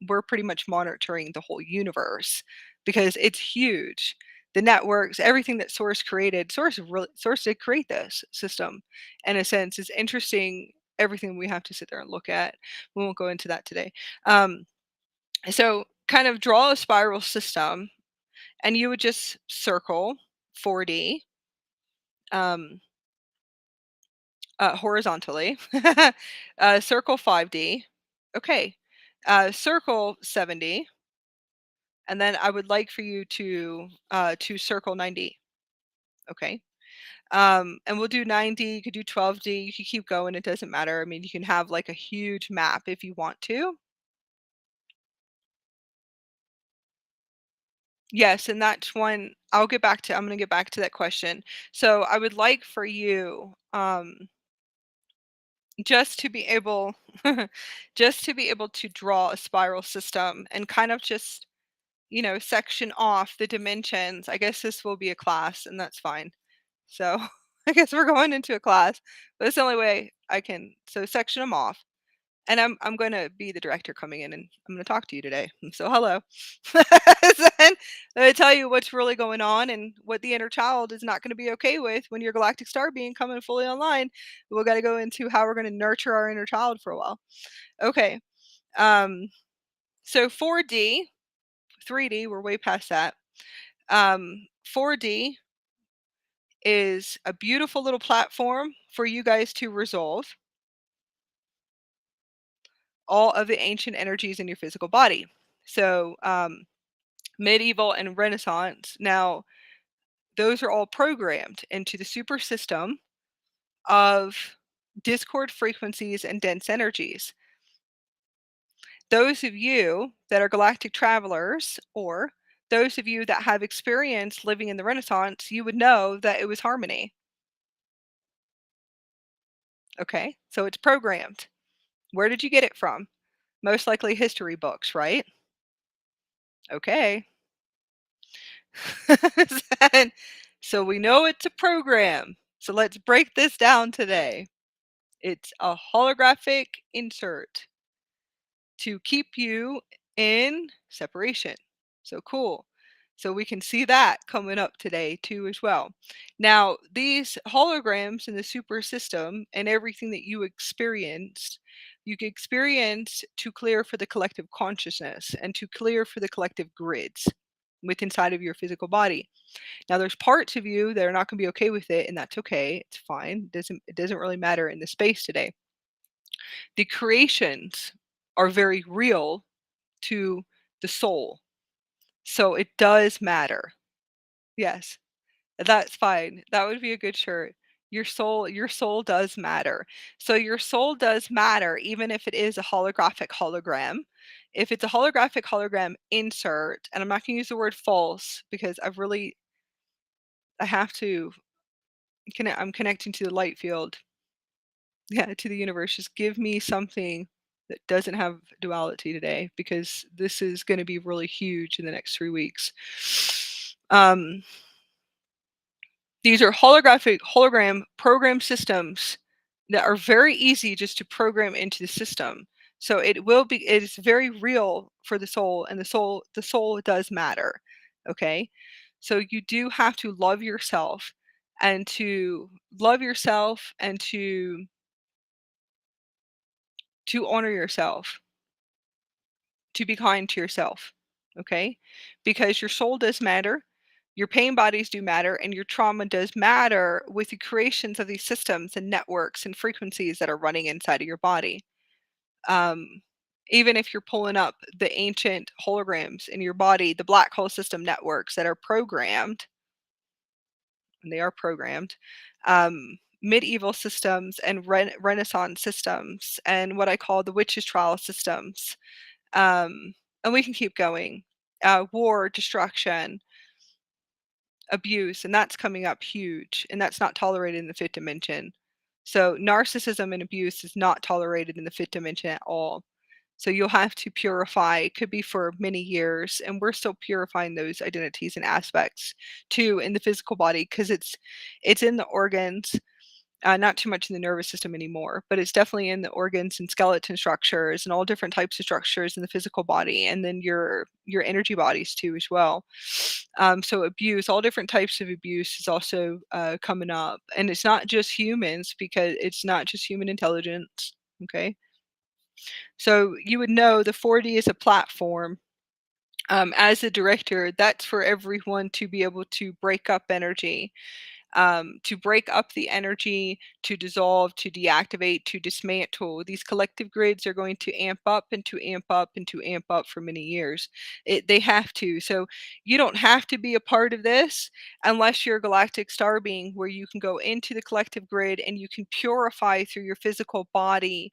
we're pretty much monitoring the whole universe because it's huge. The networks, everything that Source did create this system in a sense. Is interesting, everything we have to sit there and look at. We won't go into that today. Um, so kind of draw a spiral system, and you would just circle 4D, um, horizontally, circle 5D, okay, circle 7D, and then I would like for you to circle 9D, okay? And we'll do 9D, you could do 12D, you could keep going, it doesn't matter. I mean, you can have like a huge map if you want to. Yes, and that's one I'm gonna get back to that question. So I would like for you, just to be able just to be able to draw a spiral system and kind of just, section off the dimensions. I guess this will be a class, and that's fine. So I guess we're going into a class, but it's the only way I can. So section them off, and I'm going to be the director coming in, and I'm going to talk to you today. So hello. Then I'm going to tell you what's really going on and what the inner child is not going to be okay with when your galactic star being coming fully online. We've got to go into how we're going to nurture our inner child for a while. Okay. Um, so 4D, 3D, we're way past that. 4D is a beautiful little platform for you guys to resolve all of the ancient energies in your physical body. So, medieval and Renaissance. Now, those are all programmed into the super system of discord frequencies and dense energies. Those of you that are galactic travelers, or those of you that have experience living in the Renaissance, you would know that it was harmony. Okay, so it's programmed. Where did you get it from? Most likely history books, right? Okay. And so we know it's a program. So let's break this down today. It's a holographic insert to keep you in separation. So cool. So we can see that coming up today too as well. Now, these holograms in the super system and everything that you experience to clear for the collective consciousness and to clear for the collective grids within inside of your physical body. Now there's parts of you that are not going to be okay with it, and that's okay. It's fine. It doesn't really matter in the space today. The creations are very real to the soul. So it does matter. Yes. That's fine. That would be a good shirt. Your soul does matter. So your soul does matter even if it is a holographic hologram. If it's a holographic hologram insert, and I'm not going to use the word false because I have to I'm connecting to the light field. Yeah, to the universe. Just give me something that doesn't have duality today because this is going to be really huge in the next 3 weeks. Um, these are hologram program systems that are very easy just to program into the system. So it is very real for the soul, and the soul does matter. Okay? So you do have to love yourself, and to honor yourself, to be kind to yourself, okay? Because your soul does matter, your pain bodies do matter, and your trauma does matter with the creations of these systems and networks and frequencies that are running inside of your body. Um, Even if you're pulling up the ancient holograms in your body, the black hole system networks that are programmed, and they are programmed, medieval systems and Renaissance systems, and what I call the witches' trial systems. And we can keep going. War, destruction, abuse, and that's coming up huge, and that's not tolerated in the fifth dimension. So narcissism and abuse is not tolerated in the fifth dimension at all. So you'll have to purify. It could be for many years, and we're still purifying those identities and aspects too in the physical body because it's in the organs, not too much in the nervous system anymore, but it's definitely in the organs and skeleton structures and all different types of structures in the physical body, and then your energy bodies too as well. So abuse, all different types of abuse is also coming up, and it's not just humans because it's not just human intelligence. Okay, so you would know the 4D is a platform. As a director, that's for everyone to be able to break up energy, to break up the energy, to dissolve, to deactivate, to dismantle. These collective grids are going to amp up and to amp up and to amp up for many years. They have to. So you don't have to be a part of this unless you're a galactic star being, where you can go into the collective grid and you can purify through your physical body,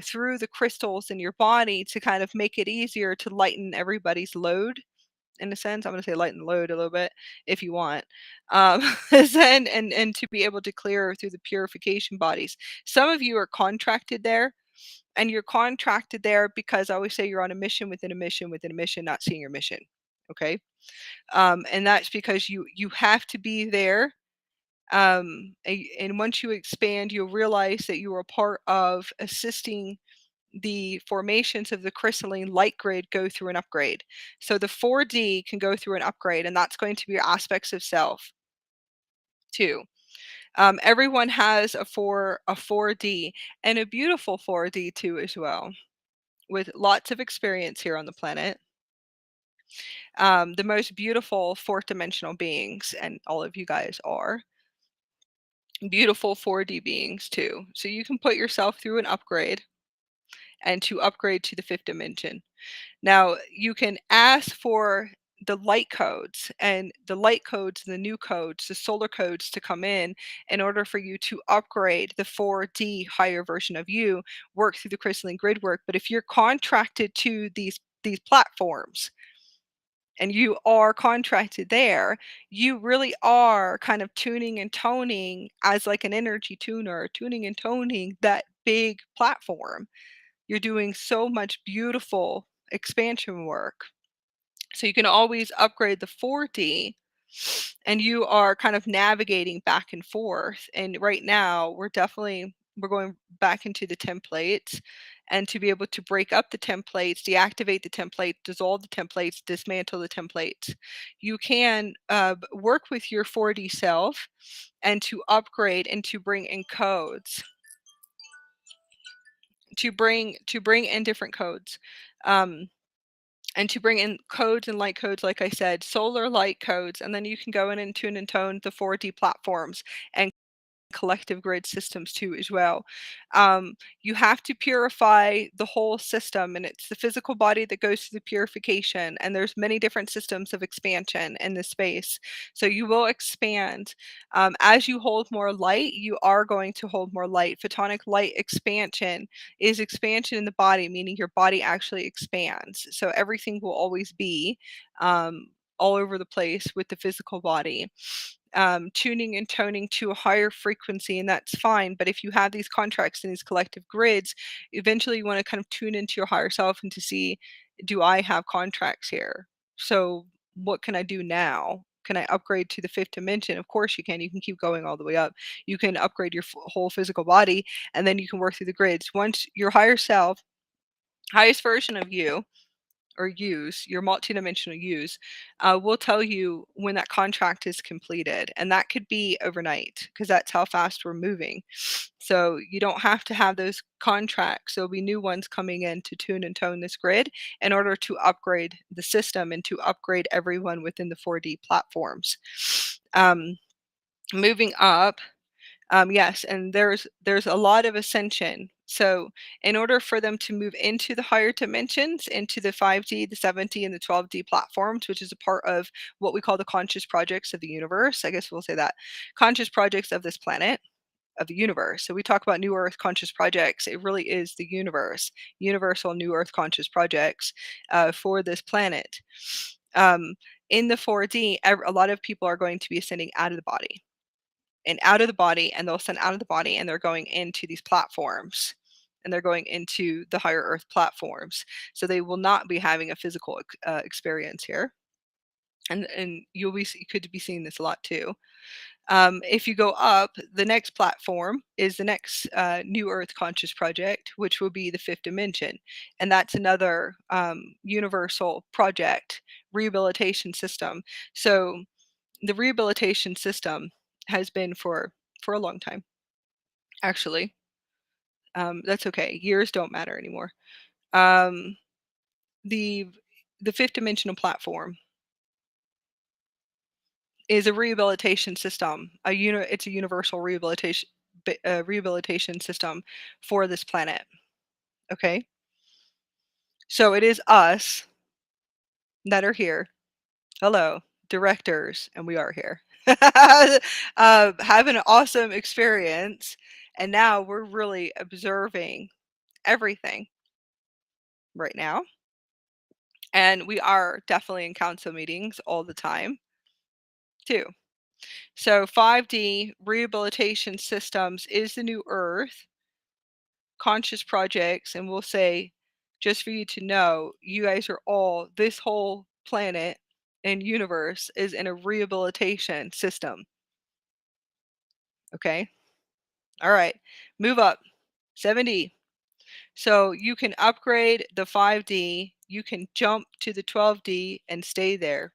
through the crystals in your body to kind of make it easier to lighten everybody's load in a sense. I'm going to say lighten the load a little bit if you want. And to be able to clear through the purification bodies. Some of you are contracted there, and you're contracted there because I always say you're on a mission within a mission within a mission, not seeing your mission. Okay. And that's because you have to be there. And once you expand, you'll realize that you are a part of assisting the formations of the crystalline light grid go through an upgrade. So the 4D can go through an upgrade, and that's going to be aspects of self too. Everyone has a 4D and a beautiful 4D too as well, with lots of experience here on the planet. The most beautiful fourth dimensional beings, and all of you guys are beautiful 4D beings too. So you can put yourself through an upgrade and to upgrade to the fifth dimension. Now, you can ask for the light codes and the light codes, the new codes, the solar codes to come in order for you to upgrade the 4D higher version of you, work through the crystalline grid work. But if you're contracted to these platforms and you are contracted there, you really are kind of tuning and toning as like an energy tuner, tuning and toning that big platform. You're doing so much beautiful expansion work. So you can always upgrade the 4D, and you are kind of navigating back and forth. And right now, we're going back into the templates, and to be able to break up the templates, deactivate the templates, dissolve the templates, dismantle the templates. You can work with your 4D self and to upgrade and to bring in codes, to bring in different codes. Um, and to bring in codes and light codes, like I said, solar light codes, and then you can go in and tune and tone the 4D platforms and collective grid systems too as well. You have to purify the whole system, and it's the physical body that goes through the purification, and there's many different systems of expansion in this space. So you will expand. As you hold more light, you are going to hold more light. Photonic light expansion is expansion in the body, meaning your body actually expands. So everything will always be all over the place with the physical body, tuning and toning to a higher frequency, and that's fine. But if you have these contracts and these collective grids, eventually you want to kind of tune into your higher self and to see, do I have contracts here? So what can I do now? Can I upgrade to the fifth dimension? Of course you can. You can keep going all the way up. You can upgrade your whole physical body, and then you can work through the grids. Once your higher self, highest version of you, or use your multidimensional use, will tell you when that contract is completed, and that could be overnight because that's how fast we're moving. So you don't have to have those contracts. There'll be new ones coming in to tune and tone this grid in order to upgrade the system and to upgrade everyone within the 4D platforms. Moving up, yes, and there's a lot of ascension. So in order for them to move into the higher dimensions, into the 5D, the 7D, and the 12D platforms, which is a part of what we call the conscious projects of the universe, I guess we'll say that, conscious projects of this planet, of the universe. So we talk about New Earth conscious projects. It really is the universe, universal New Earth conscious projects for this planet. In the 4D, a lot of people are going to be ascending out of the body and out of the body, and they'll send out of the body, and they're going into these platforms. and they're going into the higher earth platforms. So they will not be having a physical experience here. And you could be seeing this a lot too. If you go up, the next platform is the next New Earth Conscious Project, which will be the fifth dimension. And that's another universal project rehabilitation system. So the rehabilitation system has been for a long time, actually. That's okay. Years don't matter anymore. Um, the fifth dimensional platform is a rehabilitation system. It's a universal rehabilitation system for this planet. Okay, so it is us that are here. Hello, directors, and we are here. Having an awesome experience, and now we're really observing everything right now. And we are definitely in council meetings all the time, too. So 5D rehabilitation systems is the new Earth conscious projects, and we'll say, just for you to know, you guys are all, this whole planet and universe is in a rehabilitation system. Okay? All right. Move up. 7D. So you can upgrade the 5D, you can jump to the 12D and stay there.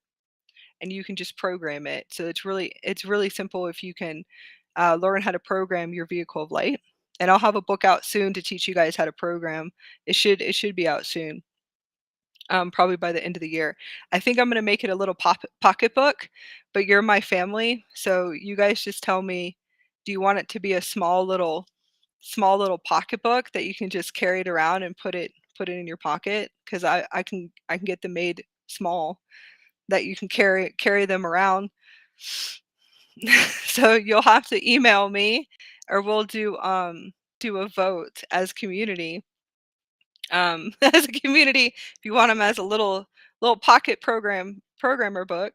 And you can just program it. So it's really simple if you can learn how to program your vehicle of light. And I'll have a book out soon to teach you guys how to program. It should be out soon, probably by the end of the year. I think I'm going to make it a little pocket book, but you're my family, so you guys just tell me, do you want it to be a small little pocketbook that you can just carry it around and put it in your pocket? Because I can get them made small that you can carry them around. So you'll have to email me, or we'll do a vote as community. As a community, if you want them as a little pocket programmer book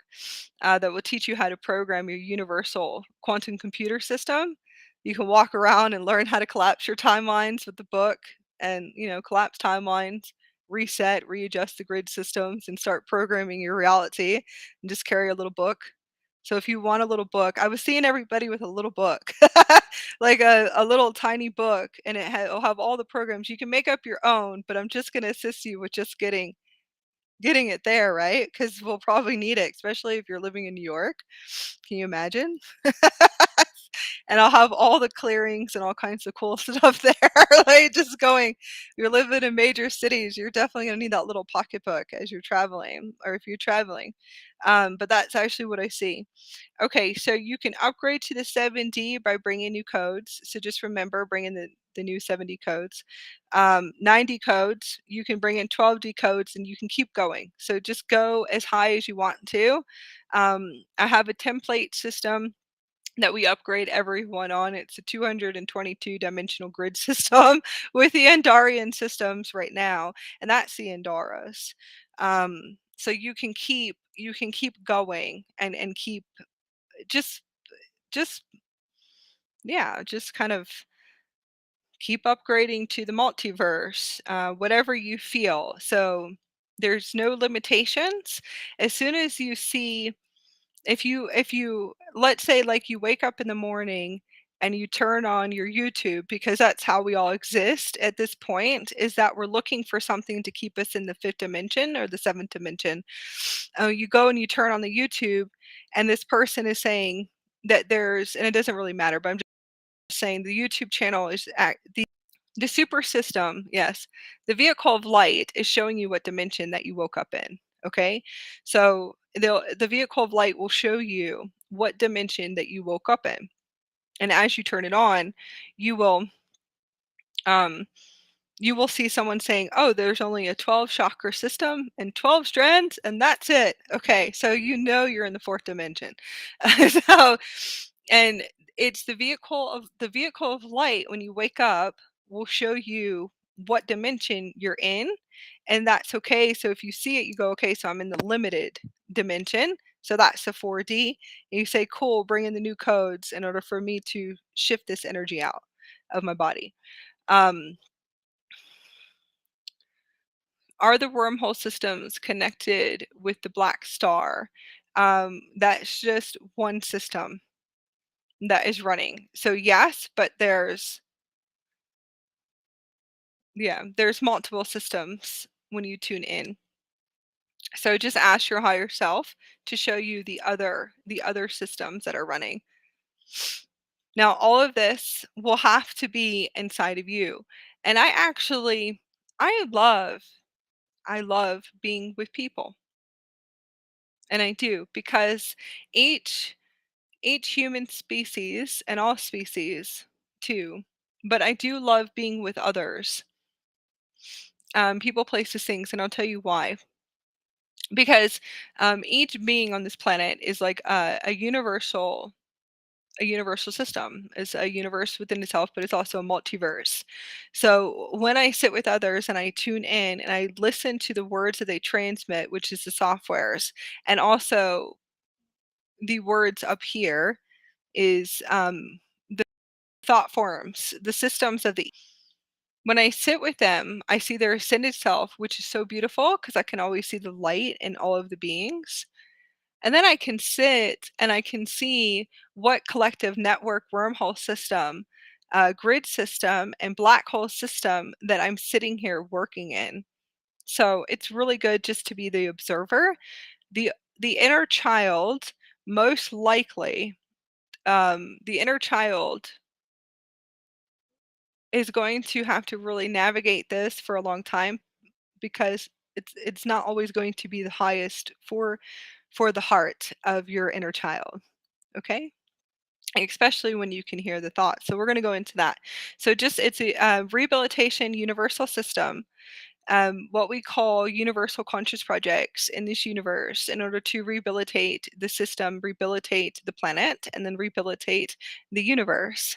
that will teach you how to program your universal quantum computer system. You can walk around and learn how to collapse your timelines with the book, and collapse timelines, reset, readjust the grid systems, and start programming your reality, and just carry a little book. So if you want a little book, I was seeing everybody with a little book, like a little tiny book, and it'll have all the programs. You can make up your own, but I'm just going to assist you with just getting it there, right? Because we'll probably need it, especially if you're living in New York. Can you imagine? And I'll have all the clearings and all kinds of cool stuff there. Like, just going, you're living in major cities, you're definitely going to need that little pocketbook as you're traveling, or if you're traveling. But that's actually what I see. Okay, so you can upgrade to the 7D by bringing new codes. So just remember, bring in the new 7D codes. 9D codes, you can bring in 12D codes, and you can keep going. So just go as high as you want to. I have a template system that we upgrade everyone on. It's a 222 dimensional grid system with the Andaraian systems right now, and that's the Andaras. So you can keep going and keep just just yeah, just kind of keep upgrading to the multiverse, whatever you feel. So there's no limitations. As soon as you see, if you let's say, like, you wake up in the morning and you turn on your YouTube, because that's how we all exist at this point, is that we're looking for something to keep us in the fifth dimension or the seventh dimension. You go and you turn on the YouTube, and this person is saying that and it doesn't really matter, but I'm just saying the YouTube channel is the super system, yes. The vehicle of light is showing you what dimension that you woke up in. Okay. So the vehicle of light will show you what dimension that you woke up in. And as you turn it on, you will um you will see someone saying, "Oh, there's only a 12 chakra system and 12 strands, and that's it." Okay, so you're in the fourth dimension. So, and it's the vehicle of light when you wake up will show you what dimension you're in, and that's okay. So if you see it, you go, "Okay, so I'm in the limited dimension." So that's the 4D. And you say, "Cool, bring in the new codes in order for me to shift this energy out of my body." Um, Are the wormhole systems connected with the black star? That's just one system that is running. So yes, but there's multiple systems when you tune in. So just ask your higher self to show you the other systems that are running. Now all of this will have to be inside of you. And I love being with people. And I do because each each human species and all species too, but I do love being with others. People, places, things, and I'll tell you why. Because each being on this planet is like a universal system. It's a universe within itself, but it's also a multiverse. So when I sit with others and I tune in and I listen to the words that they transmit, which is the softwares, and also the words up here is the thought forms, the systems of the. When I sit with them, I see their ascended self, which is so beautiful because I can always see the light in all of the beings. And then I can sit and I can see what collective network wormhole system, grid system, and black hole system that I'm sitting here working in. So it's really good just to be the observer. The inner child, most likely, the inner child is going to have to really navigate this for a long time because it's not always going to be the highest for the heart of your inner child. Okay, especially when you can hear the thoughts. So we're going to go into that. So just it's a rehabilitation universal system, what we call universal conscious projects in this universe in order to rehabilitate the system, rehabilitate the planet, and then rehabilitate the universe.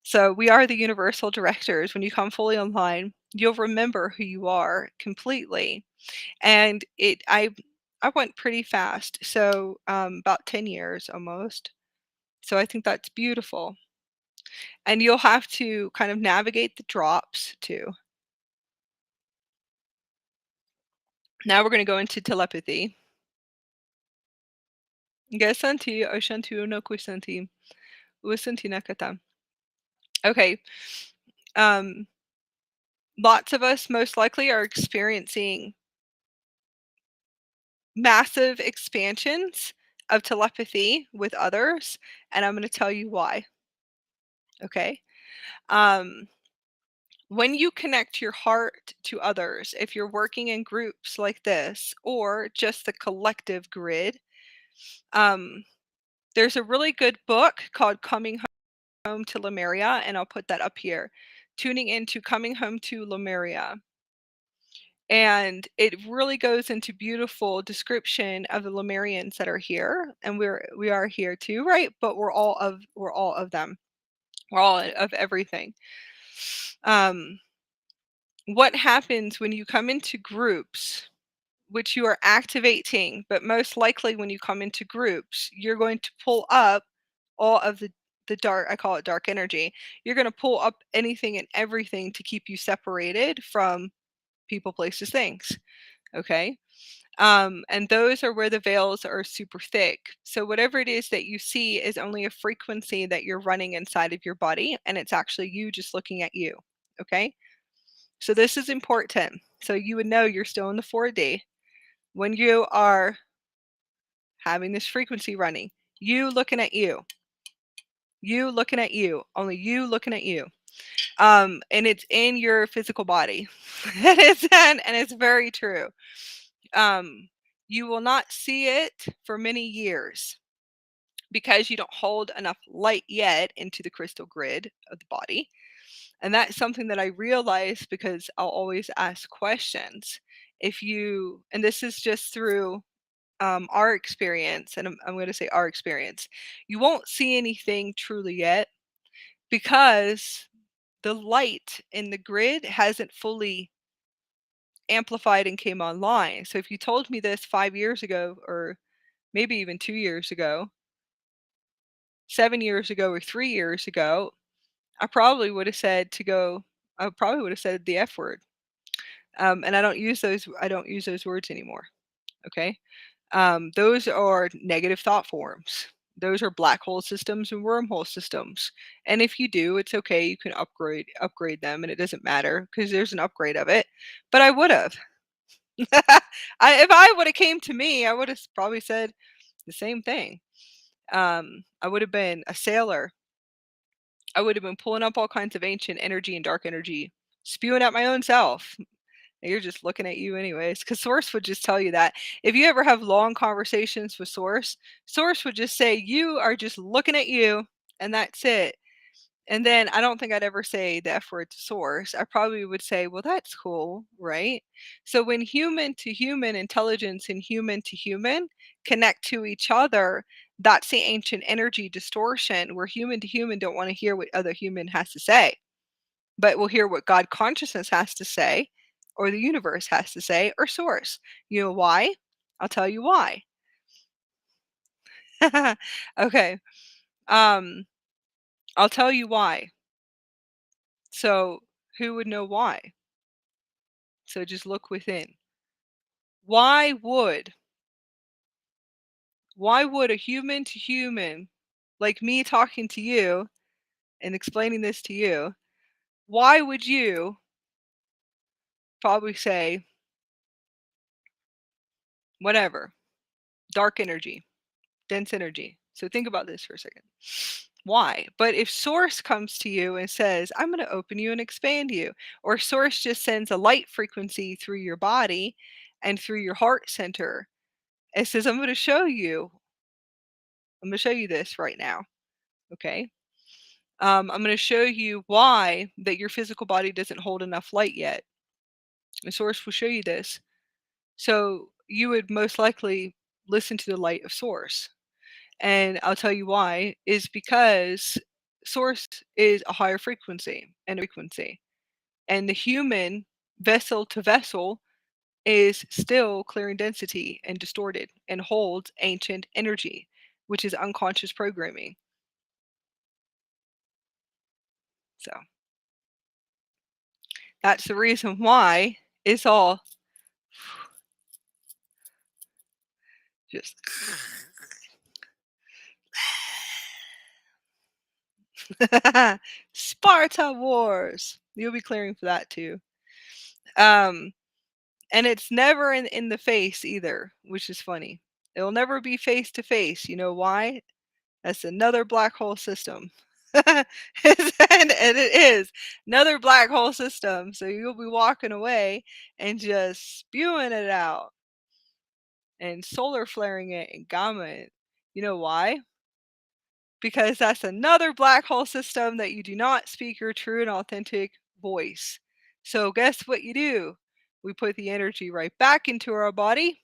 So we are the universal directors. When you come fully online, you'll remember who you are completely. And I went pretty fast, so about 10 years almost. So I think that's beautiful. And you'll have to kind of navigate the drops too. Now we're going to go into telepathy. Gesanti oshanti no kusanti usanti nakata. Okay. Um, Lots of us most likely are experiencing massive expansions of telepathy with others, and I'm going to tell you why. Okay. Um, when you connect your heart to others, if you're working in groups like this or just the collective grid, um, there's a really good book called Coming Home to Lemuria, and I'll put that up here. Tuning into Coming Home to Lemuria. And it really goes into beautiful description of the Lemurians that are here, and we are here too, right? But we're all of them. We're all of everything. Um, what happens when you come into groups, which you are activating, but most likely when you come into groups, you're going to pull up all of the dark, I call it dark energy. You're going to pull up anything and everything to keep you separated from people, places, things. Okay. And those are where the veils are super thick. So whatever it is that you see is only a frequency that you're running inside of your body, and it's actually you just looking at you. Okay. So this is important. So you would know you're still in the 4D when you are having this frequency running. You looking at you. You looking at you. Only you looking at you. And it's in your physical body. And it's very true. You will not see it for many years because you don't hold enough light yet into the crystal grid of the body. And that's something that I realized because I'll always ask questions. And this is just through our experience, and I'm going to say our experience, you won't see anything truly yet because the light in the grid hasn't fully amplified and came online. So if you told me this 5 years ago, or maybe even 2 years ago, 7 years ago, or 3 years ago, I probably would have said the F word. And I don't use those words anymore. Okay. Those are negative thought forms. Those are black hole systems and wormhole systems. And if you do, it's okay. You can upgrade them, and it doesn't matter because there's an upgrade of it. But I would have. If I would have came to me, I would have probably said the same thing. I would have been a sailor. I would have been pulling up all kinds of ancient energy and dark energy, spewing at my own self. You're just looking at you anyways, because Source would just tell you that. If you ever have long conversations with Source, Source would just say, you are just looking at you, and that's it. And then I don't think I'd ever say the F word to Source. I probably would say, well, that's cool, right? So when human to human intelligence and human to human connect to each other, that's the ancient energy distortion where human to human don't want to hear what other human has to say, but we'll hear what God consciousness has to say, or the universe has to say, or Source. You know why? I'll tell you why. Okay. I'll tell you why. So who would know why? So just look within. Why would a human to human, like me talking to you and explaining this to you, why would you probably say whatever, dark energy, dense energy? So think about this for a second. Why? But if Source comes to you and says, I'm going to open you and expand you, or Source just sends a light frequency through your body and through your heart center and says, I'm going to show you, this right now. Okay. I'm going to show you why that your physical body doesn't hold enough light yet. The Source will show you this. So you would most likely listen to the light of Source. And I'll tell you why, is because Source is a higher frequency. And the human vessel to vessel is still clearing density and distorted and holds ancient energy, which is unconscious programming. So that's the reason why it's all just Sparta Wars. You'll be clearing for that too. And it's never in the face either, which is funny. It'll never be face to face. You know why? That's another black hole system. And it is another black hole system. So you'll be walking away and just spewing it out and solar flaring it and gamma it. You know why? Because that's another black hole system that you do not speak your true and authentic voice. So guess what you do? We put the energy right back into our body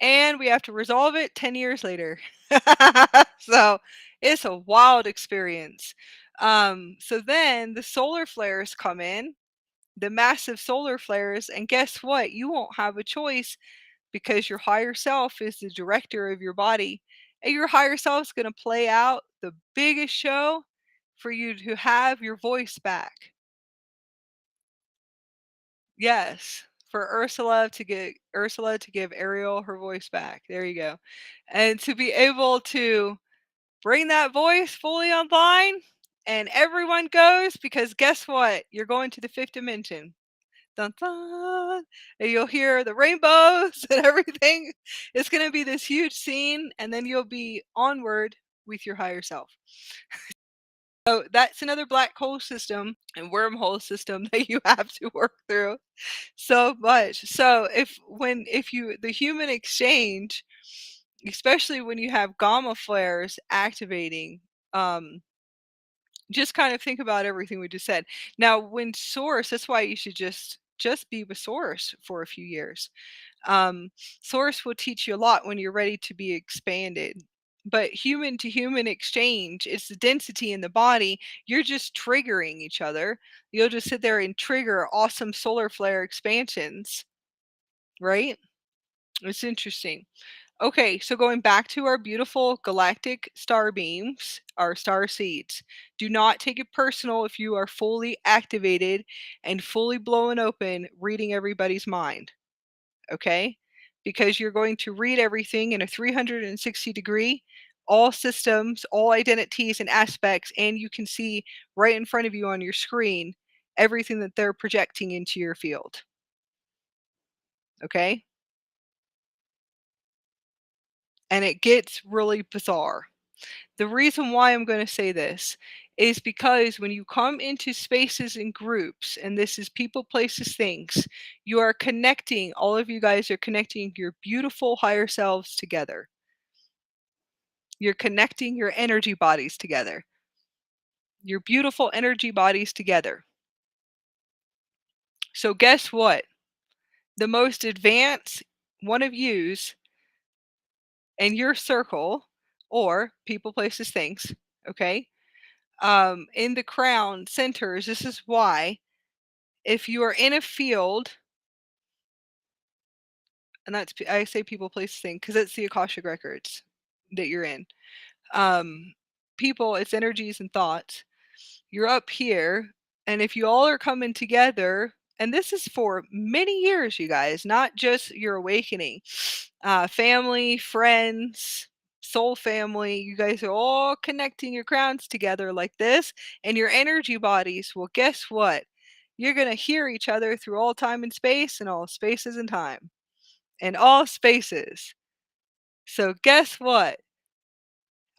and we have to resolve it 10 years later. So it's a wild experience. So then the solar flares come in, the massive solar flares, and guess what? You won't have a choice because your higher self is the director of your body. And your higher self is going to play out the biggest show for you to have your voice back. Yes, for Ursula to give Ariel her voice back. There you go. And to be able to bring that voice fully online and everyone goes because guess what? You're going to the fifth dimension. Dun, dun, and you'll hear the rainbows and everything. It's going to be this huge scene and then you'll be onward with your higher self. So that's another black hole system and wormhole system that you have to work through so much. So if you the human exchange, especially when you have gamma flares activating, just kind of think about everything we just said. Now, when Source, that's why you should just be with Source for a few years. Um, Source will teach you a lot when you're ready to be expanded. But human to human exchange, it's the density in the body. You're just triggering each other. You'll just sit there and trigger awesome solar flare expansions, right? It's interesting. Okay, so going back to our beautiful galactic star beams, our star seeds, do not take it personal if you are fully activated and fully blown open reading everybody's mind, okay? Because you're going to read everything in a 360-degree, all systems, all identities and aspects, and you can see right in front of you on your screen everything that they're projecting into your field, okay? And it gets really bizarre. The reason why I'm going to say this is because when you come into spaces and groups, and this is people, places, things, you are connecting, all of you guys are connecting your beautiful higher selves together. You're connecting your energy bodies together. Your beautiful energy bodies together. So guess what? The most advanced one of yous in your circle, or people, places, things, okay? In the crown centers, this is why if you are in a field, and that's I say people, place, thing, because it's the Akashic records that you're in. Um, People, it's energies and thoughts. You're up here, and if you all are coming together, and this is for many years, you guys, not just your awakening, family, friends, soul family, you guys are all connecting your crowns together like this, and your energy bodies. Well, guess what? You're going to hear each other through all time and space, and all spaces and time, and all spaces. So, guess what?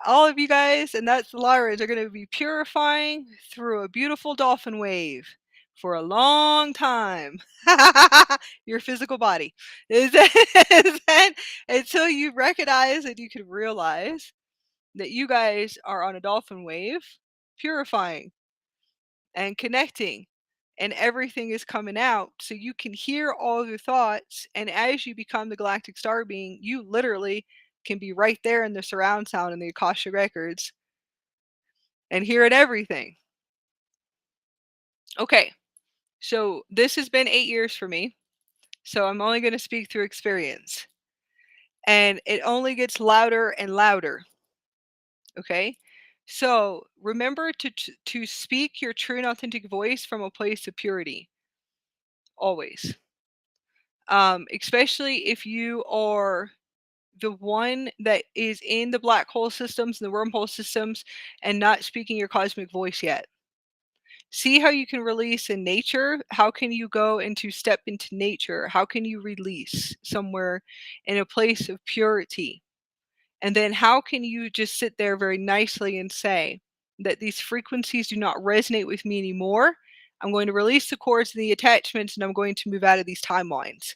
All of you guys, and that's the Lyras, are going to be purifying through a beautiful dolphin wave for a long time. Your physical body. Is that until you recognize and you can realize that you guys are on a dolphin wave, purifying and connecting, and everything is coming out so you can hear all of your thoughts. And as you become the galactic star being, you literally can be right there in the surround sound in the Akasha records and hearing everything. Okay, so this has been 8 years for me, so I'm only going to speak through experience, and it only gets louder and louder. Okay, so remember to speak your true and authentic voice from a place of purity, always. Especially if you are the one that is in the black hole systems and the wormhole systems and not speaking your cosmic voice yet. See how you can release in nature. How can you go into step into nature? How can you release somewhere in a place of purity? And then how can you just sit there very nicely and say that these frequencies do not resonate with me anymore? I'm going to release the cords and the attachments, and I'm going to move out of these timelines.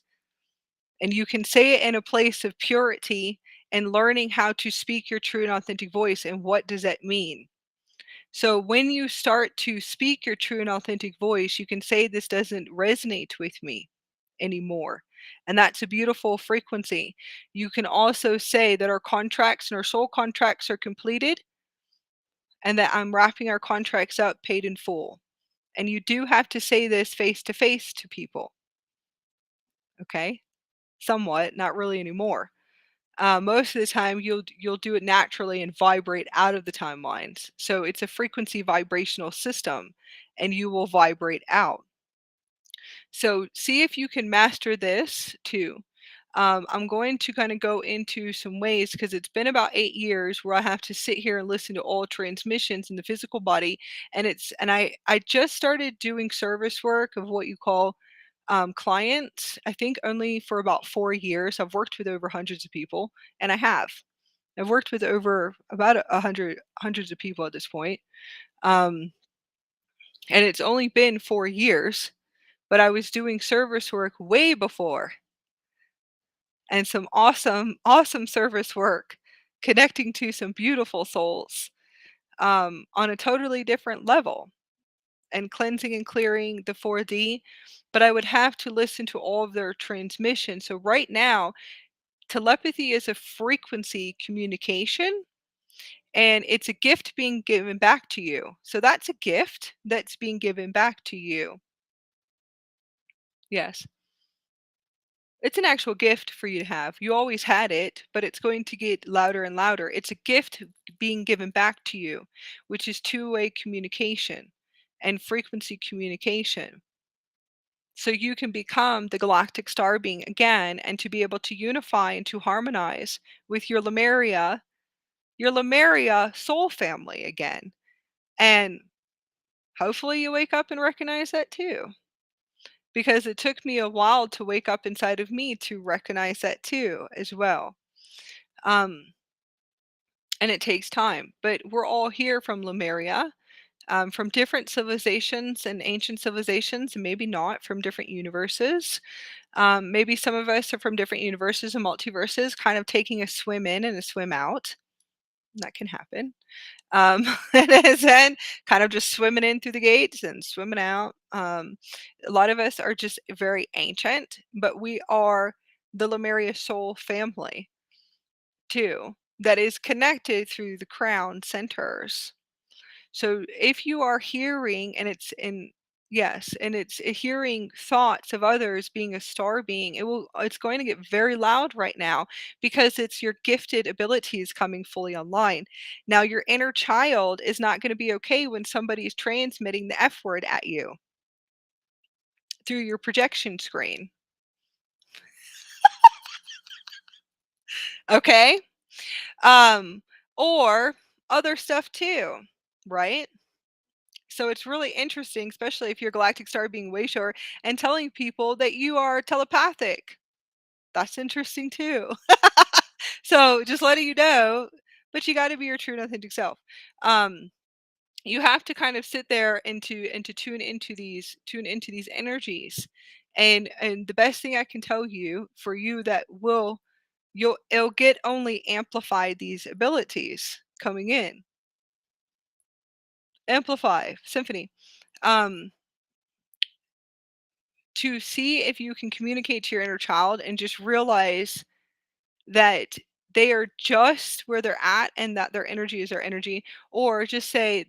And you can say it in a place of purity and learning how to speak your true and authentic voice. And what does that mean? So when you start to speak your true and authentic voice, you can say, this doesn't resonate with me anymore. And that's a beautiful frequency. You can also say that our contracts and our soul contracts are completed, and that I'm wrapping our contracts up paid in full. And you do have to say this face to face to people. Okay? Somewhat, not really anymore. Most of the time you'll do it naturally and vibrate out of the timelines. So it's a frequency vibrational system, and you will vibrate out. So see if you can master this too. I'm going to kind of go into some ways, because it's been about 8 years where I have to sit here and listen to all transmissions in the physical body, and I just started doing service work of what you call clients. I think only for about 4 years. I've worked with over hundreds of people, and I've worked with over about hundreds of people at this point. Um, and it's only been 4 years, but I was doing service work way before, and some awesome, awesome service work, connecting to some beautiful souls on a totally different level, and cleansing and clearing the 4D. But I would have to listen to all of their transmissions. So right now, telepathy is a frequency communication, and it's a gift being given back to you. So that's a gift that's being given back to you. Yes. It's an actual gift for you to have. You always had it, but it's going to get louder and louder. It's a gift being given back to you, which is two-way communication and frequency communication. So you can become the galactic star being again and to be able to unify and to harmonize with your Lemuria soul family again. And hopefully you wake up and recognize that too. Because it took me a while to wake up inside of me to recognize that too, as well. Um, and it takes time. But we're all here from Lemuria, from different civilizations and ancient civilizations, and maybe not from different universes. Maybe some of us are from different universes and multiverses, kind of taking a swim in and a swim out. That can happen. And then kind of just swimming in through the gates and swimming out. A lot of us are just very ancient, but we are the Lemuria soul family too, that is connected through the crown centers. So if you are hearing and it's in yes, and it's hearing thoughts of others being a star being, it's going to get very loud right now because it's your gifted abilities coming fully online. Now your inner child is not going to be okay when somebody is transmitting the F word at you through your projection screen. Okay? Um or other stuff too, right? So it's really interesting, especially if your galactic star being way short and telling people that you are telepathic. That's interesting too. So just letting you know, but you got to be your true and authentic self. Um, you have to kind of sit there and to tune into these energies. And the best thing I can tell you for you that it'll get only amplify these abilities coming in. Amplify, symphony. Um, to see if you can communicate to your inner child and just realize that they are just where they're at and that their energy is their energy, or just say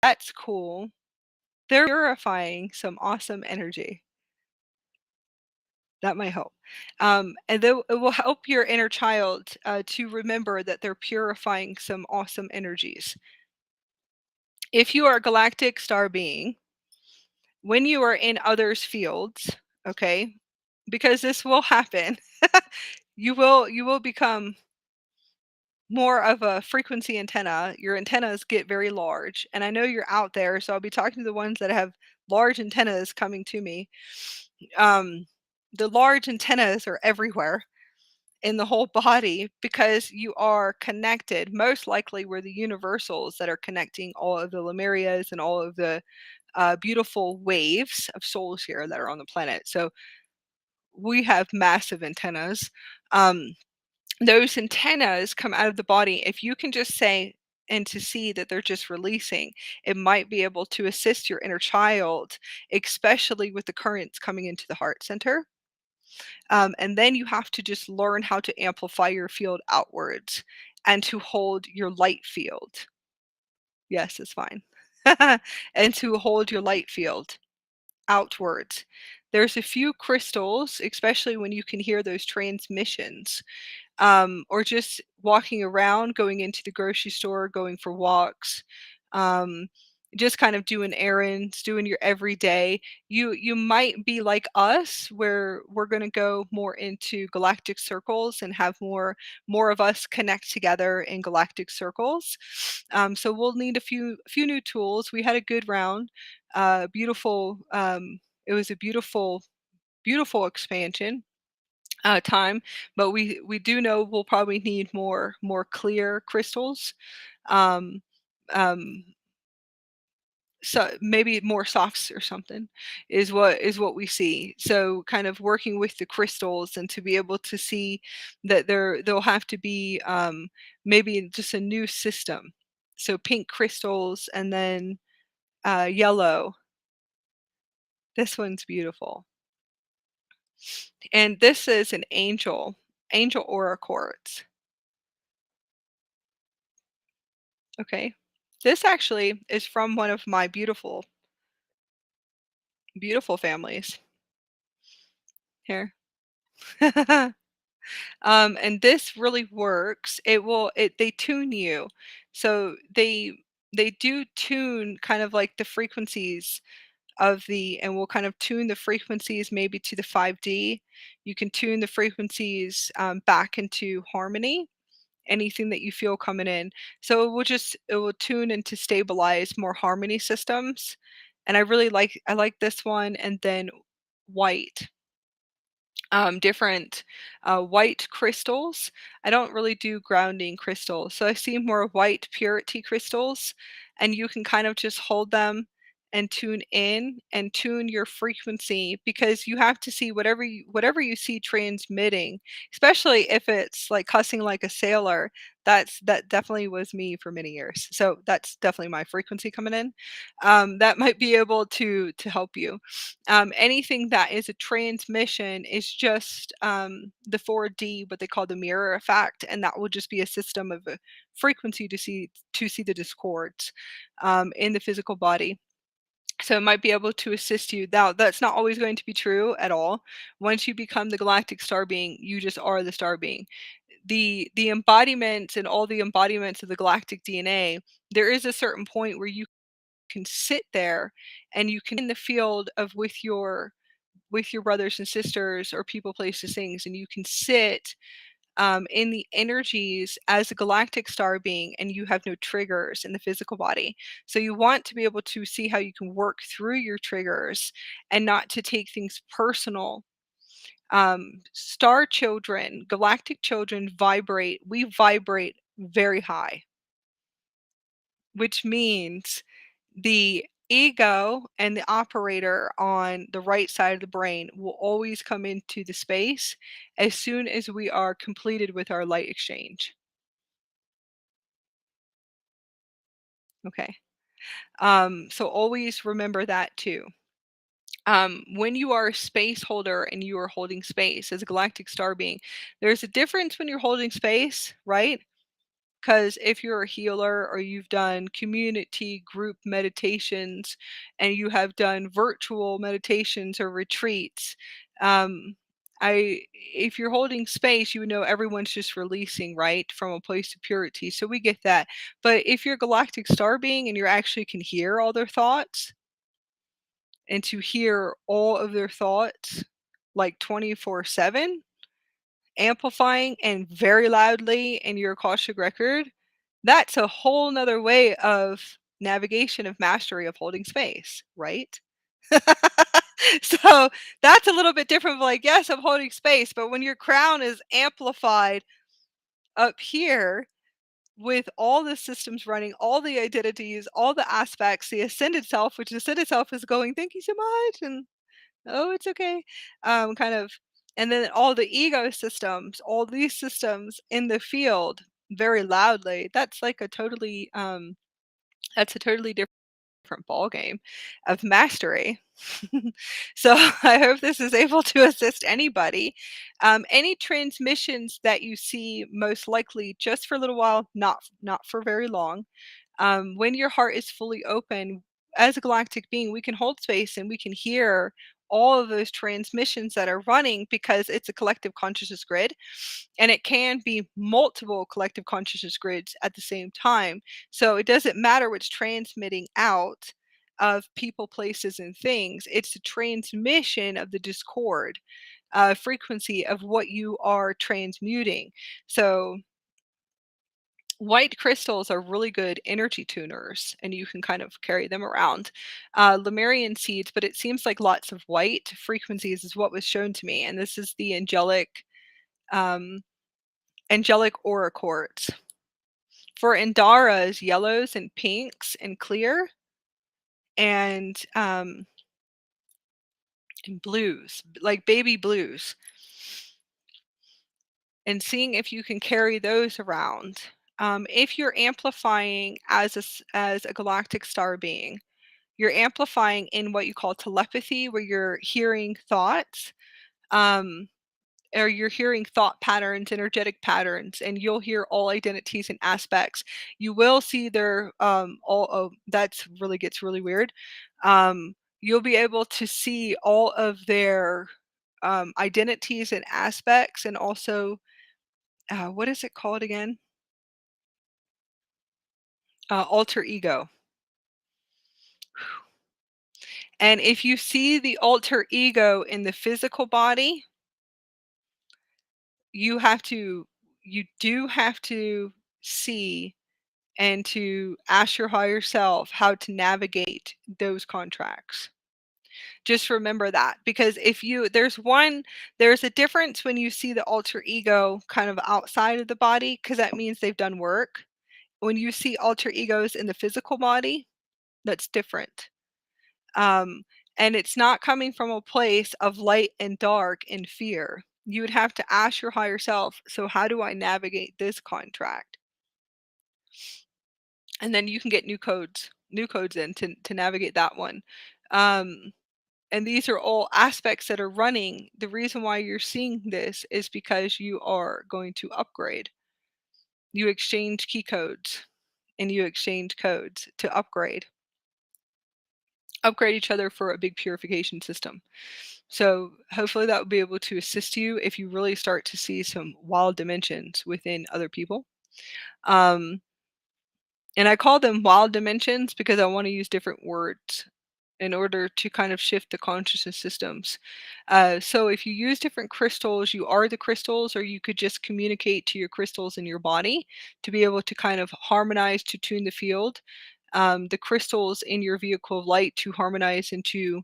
that's cool. They're purifying some awesome energy. That might help. And then it will help your inner child to remember that they're purifying some awesome energies. If you are a galactic star being, when you are in others' fields, okay, because this will happen, you will become more of a frequency antenna. Your antennas get very large, and I know you're out there, so I'll be talking to the ones that have large antennas coming to me. Um, the large antennas are everywhere in the whole body because you are connected. Most likely, we're the universals that are connecting all of the Lemurias and all of the beautiful waves of souls here that are on the planet. So we have massive antennas. Um, those antennas come out of the body. If you can just say and to see that they're just releasing, it might be able to assist your inner child, especially with the currents coming into the heart center. And then you have to just learn how to amplify your field outwards and to hold your light field. Yes, it's fine. And to hold your light field outwards. There's a few crystals, especially when you can hear those transmissions, or just walking around, going into the grocery store, going for walks, um, just kind of doing errands, doing your everyday. You might be like us, where we're going to go more into galactic circles and have more of us connect together in galactic circles. So we'll need a few new tools. We had a good round, beautiful. It was a beautiful expansion time, but we do know we'll probably need more clear crystals. Um, um, so maybe more softs or something is what we see. So kind of working with the crystals and to be able to see that there'll have to be maybe just a new system. So pink crystals and then yellow. This one's beautiful. And this is an angel aura quartz. Okay. This actually is from one of my beautiful families. Here. And this really works. They tune you. So they do tune kind of like the frequencies of the and we'll kind of tune the frequencies maybe to the 5D. You can tune the frequencies back into harmony, anything that you feel coming in. So it will tune and to stabilize more harmony systems. And I like this one and then white different white crystals. I don't really do grounding crystals, so I see more white purity crystals, and you can kind of just hold them and tune in and tune your frequency because you have to see whatever you see transmitting, especially if it's like cussing like a sailor. That definitely was me for many years. So that's definitely my frequency coming in. That might be able to help you. Anything that is a transmission is just the 4D, what they call the mirror effect, and that will just be a system of a frequency to see the discords in the physical body. So it might be able to assist you. Now, that's not always going to be true at all. Once you become the galactic star being, you just are the star being. The embodiments and all the embodiments of the galactic DNA, there is a certain point where you can sit there and you can in the field of with your brothers and sisters or people, places, things, and you can sit in the energies as a galactic star being, and you have no triggers in the physical body. So you want to be able to see how you can work through your triggers and not to take things personal. Star children, galactic children vibrate. We vibrate very high, which means the ego and the operator on the right side of the brain will always come into the space as soon as we are completed with our light exchange. Okay. So always remember that too. When you are a space holder and you are holding space as a galactic star being, there's a difference when you're holding space, right? Because if you're a healer or you've done community group meditations and you have done virtual meditations or retreats, um, if you're holding space, you would know everyone's just releasing, right, from a place of purity. So we get that. But if you're a galactic star being and you actually can hear all their thoughts and to hear all of their thoughts like 24/7, amplifying and very loudly in your Akashic record, that's a whole nother way of navigation of mastery of holding space, right? So that's a little bit different. Like, yes, I'm holding space, but when your crown is amplified up here with all the systems running, all the identities, all the aspects, the ascended self, which the ascended self is going, thank you so much. And oh, it's okay. Kind of, and then all the ego systems, all these systems in the field very loudly. That's a totally different ball game of mastery. So I hope this is able to assist anybody. Any transmissions that you see, most likely just for a little while, not for very long. When your heart is fully open, as a galactic being, we can hold space and we can hear all of those transmissions that are running because it's a collective consciousness grid, and it can be multiple collective consciousness grids at the same time. So it doesn't matter what's transmitting out of people, places, and things. It's the transmission of the discord frequency of what you are transmuting. So white crystals are really good energy tuners, and you can kind of carry them around. Lemurian seeds, but it seems like lots of white frequencies is what was shown to me, and this is the um, angelic aura quartz. For Andaras, yellows and pinks and clear, and and blues, like baby blues, and seeing if you can carry those around. If you're amplifying as a galactic star being, you're amplifying in what you call telepathy, where you're hearing thoughts, um, or you're hearing thought patterns, energetic patterns, and you'll hear all identities and aspects. You will see their all. Oh, that's really gets really weird. You'll be able to see all of their identities and aspects, and also what is it called again? Alter ego. And if you see the alter ego in the physical body, you have to you do have to see and to ask your higher self how to navigate those contracts. Just remember that, because if you there's a difference when you see the alter ego kind of outside of the body, because that means they've done work. When you see alter egos in the physical body, that's different. Um, and it's not coming from a place of light and dark and fear. You would have to ask your higher self, so how do I navigate this contract? And then you can get new codes in to navigate that one. Um, and these are all aspects that are running. The reason why you're seeing this is because you are going to upgrade. You exchange key codes and you exchange codes to upgrade each other for a big purification system. So hopefully that will be able to assist you if you really start to see some wild dimensions within other people. Um, and I call them wild dimensions because I want to use different words in order to kind of shift the consciousness systems. So if you use different crystals, you are the crystals, or you could just communicate to your crystals in your body to be able to kind of harmonize, to tune the field. The crystals in your vehicle of light to harmonize and to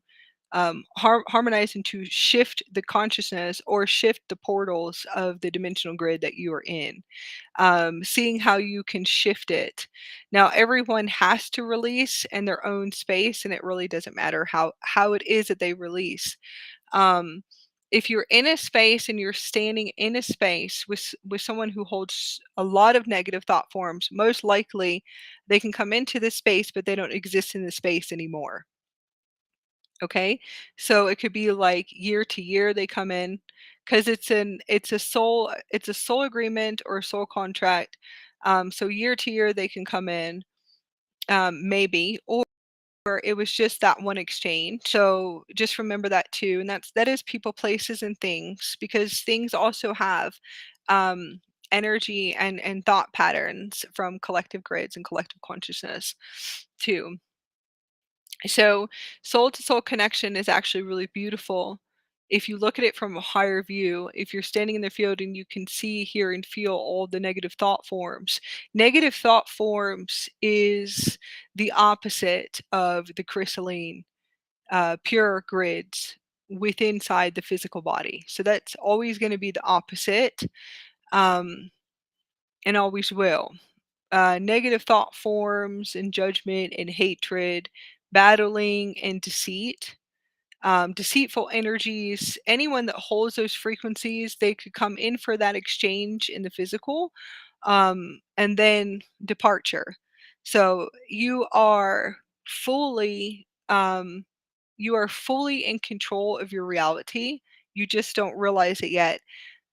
harmonize and to shift the consciousness or shift the portals of the dimensional grid that you are in, seeing how you can shift it. Now, everyone has to release in their own space, and it really doesn't matter how it is that they release. Um, if you're in a space and you're standing in a space with someone who holds a lot of negative thought forms, most likely they can come into this space, but they don't exist in the space anymore. Okay, so it could be like year to year they come in, because it's a soul agreement or a soul contract. So year to year they can come in, maybe, or it was just that one exchange. So just remember that too, and that is people, places, and things, because things also have um, energy and thought patterns from collective grids and collective consciousness too. So, soul to soul connection is actually really beautiful. If you look at it from a higher view, if you're standing in the field and you can see, hear, and feel all the negative thought forms is the opposite of the crystalline, pure grids within inside the physical body. So that's always going to be the opposite, um, and always will. Negative thought forms and judgment and hatred, battling and deceit, deceitful energies, anyone that holds those frequencies, they could come in for that exchange in the physical, and then departure. So fully, you are fully in control of your reality. You just don't realize it yet.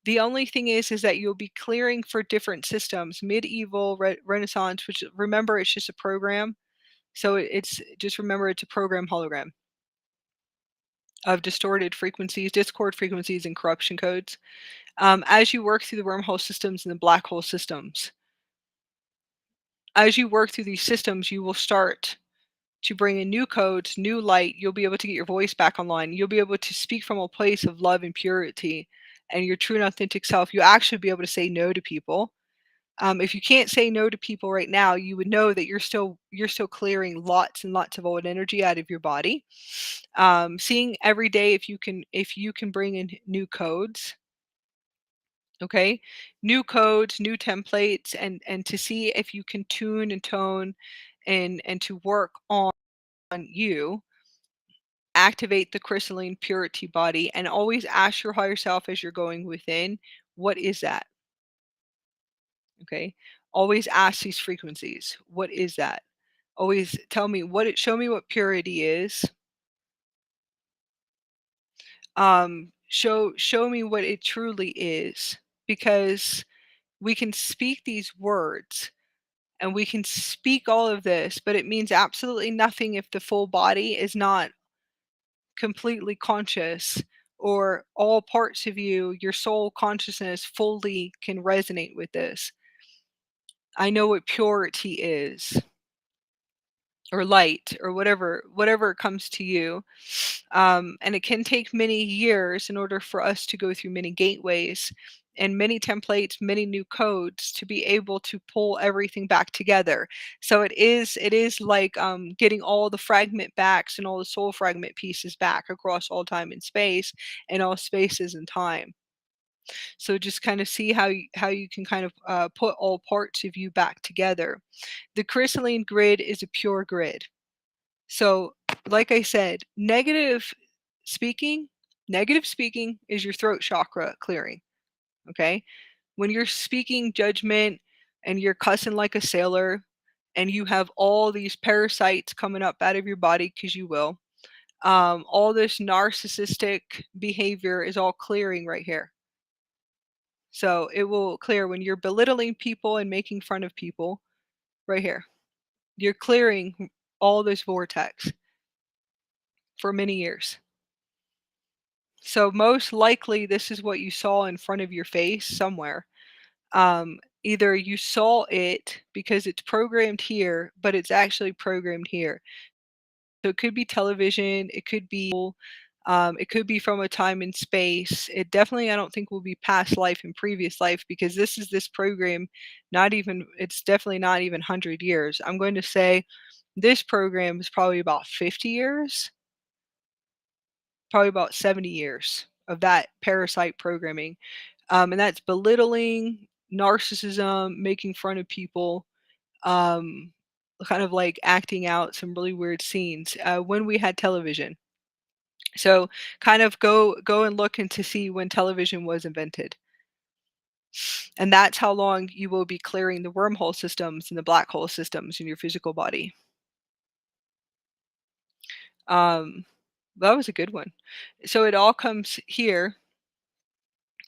The only thing is that you'll be clearing for different systems, medieval, Renaissance, which, remember, it's just a program. So it's just remember it's a program hologram of distorted frequencies, discord frequencies, and corruption codes. As you work through the wormhole systems and the black hole systems, as you work through these systems, you will start to bring in new codes, new light. You'll be able to get your voice back online. You'll be able to speak from a place of love and purity and your true and authentic self. You'll actually be able to say no to people. If you can't say no to people right now, you would know that you're still clearing lots and lots of old energy out of your body. Seeing every day if you can bring in new codes, okay, new codes, new templates, and to see if you can tune and tone and to work on you, activate the crystalline purity body, and always ask your higher self as you're going within, what is that? Okay, always ask these frequencies, what is that? Always tell me show me what purity is. Show me what it truly is, because we can speak these words and we can speak all of this, but it means absolutely nothing if the full body is not completely conscious or all parts of you, your soul consciousness fully can resonate with this. I know what purity is, or light, or whatever comes to you. And it can take many years in order for us to go through many gateways and many templates, many new codes to be able to pull everything back together. So it is like getting all the fragment backs and all the soul fragment pieces back across all time and space and all spaces and time. So just kind of see how you can kind of put all parts of you back together. The crystalline grid is a pure grid. So, like I said, speaking, negative speaking is your throat chakra clearing. Okay. When you're speaking judgment and you're cussing like a sailor and you have all these parasites coming up out of your body, because you will, all this narcissistic behavior is all clearing right here. So it will clear when you're belittling people and making fun of people right here. You're clearing all this vortex for many years. So most likely this is what you saw in front of your face somewhere. Either you saw it because it's programmed here, but it's actually programmed here. So it could be television, it could be from a time and space. It definitely, I don't think, will be past life and previous life, because this program, not even, it's definitely not even 100 years. I'm going to say this program is probably about 50 years, probably about 70 years of that parasite programming. And that's belittling, narcissism, making fun of people, um, kind of like acting out some really weird scenes when we had television. So kind of go and look and to see when television was invented. And that's how long you will be clearing the wormhole systems and the black hole systems in your physical body. Um, that was a good one. So it all comes here,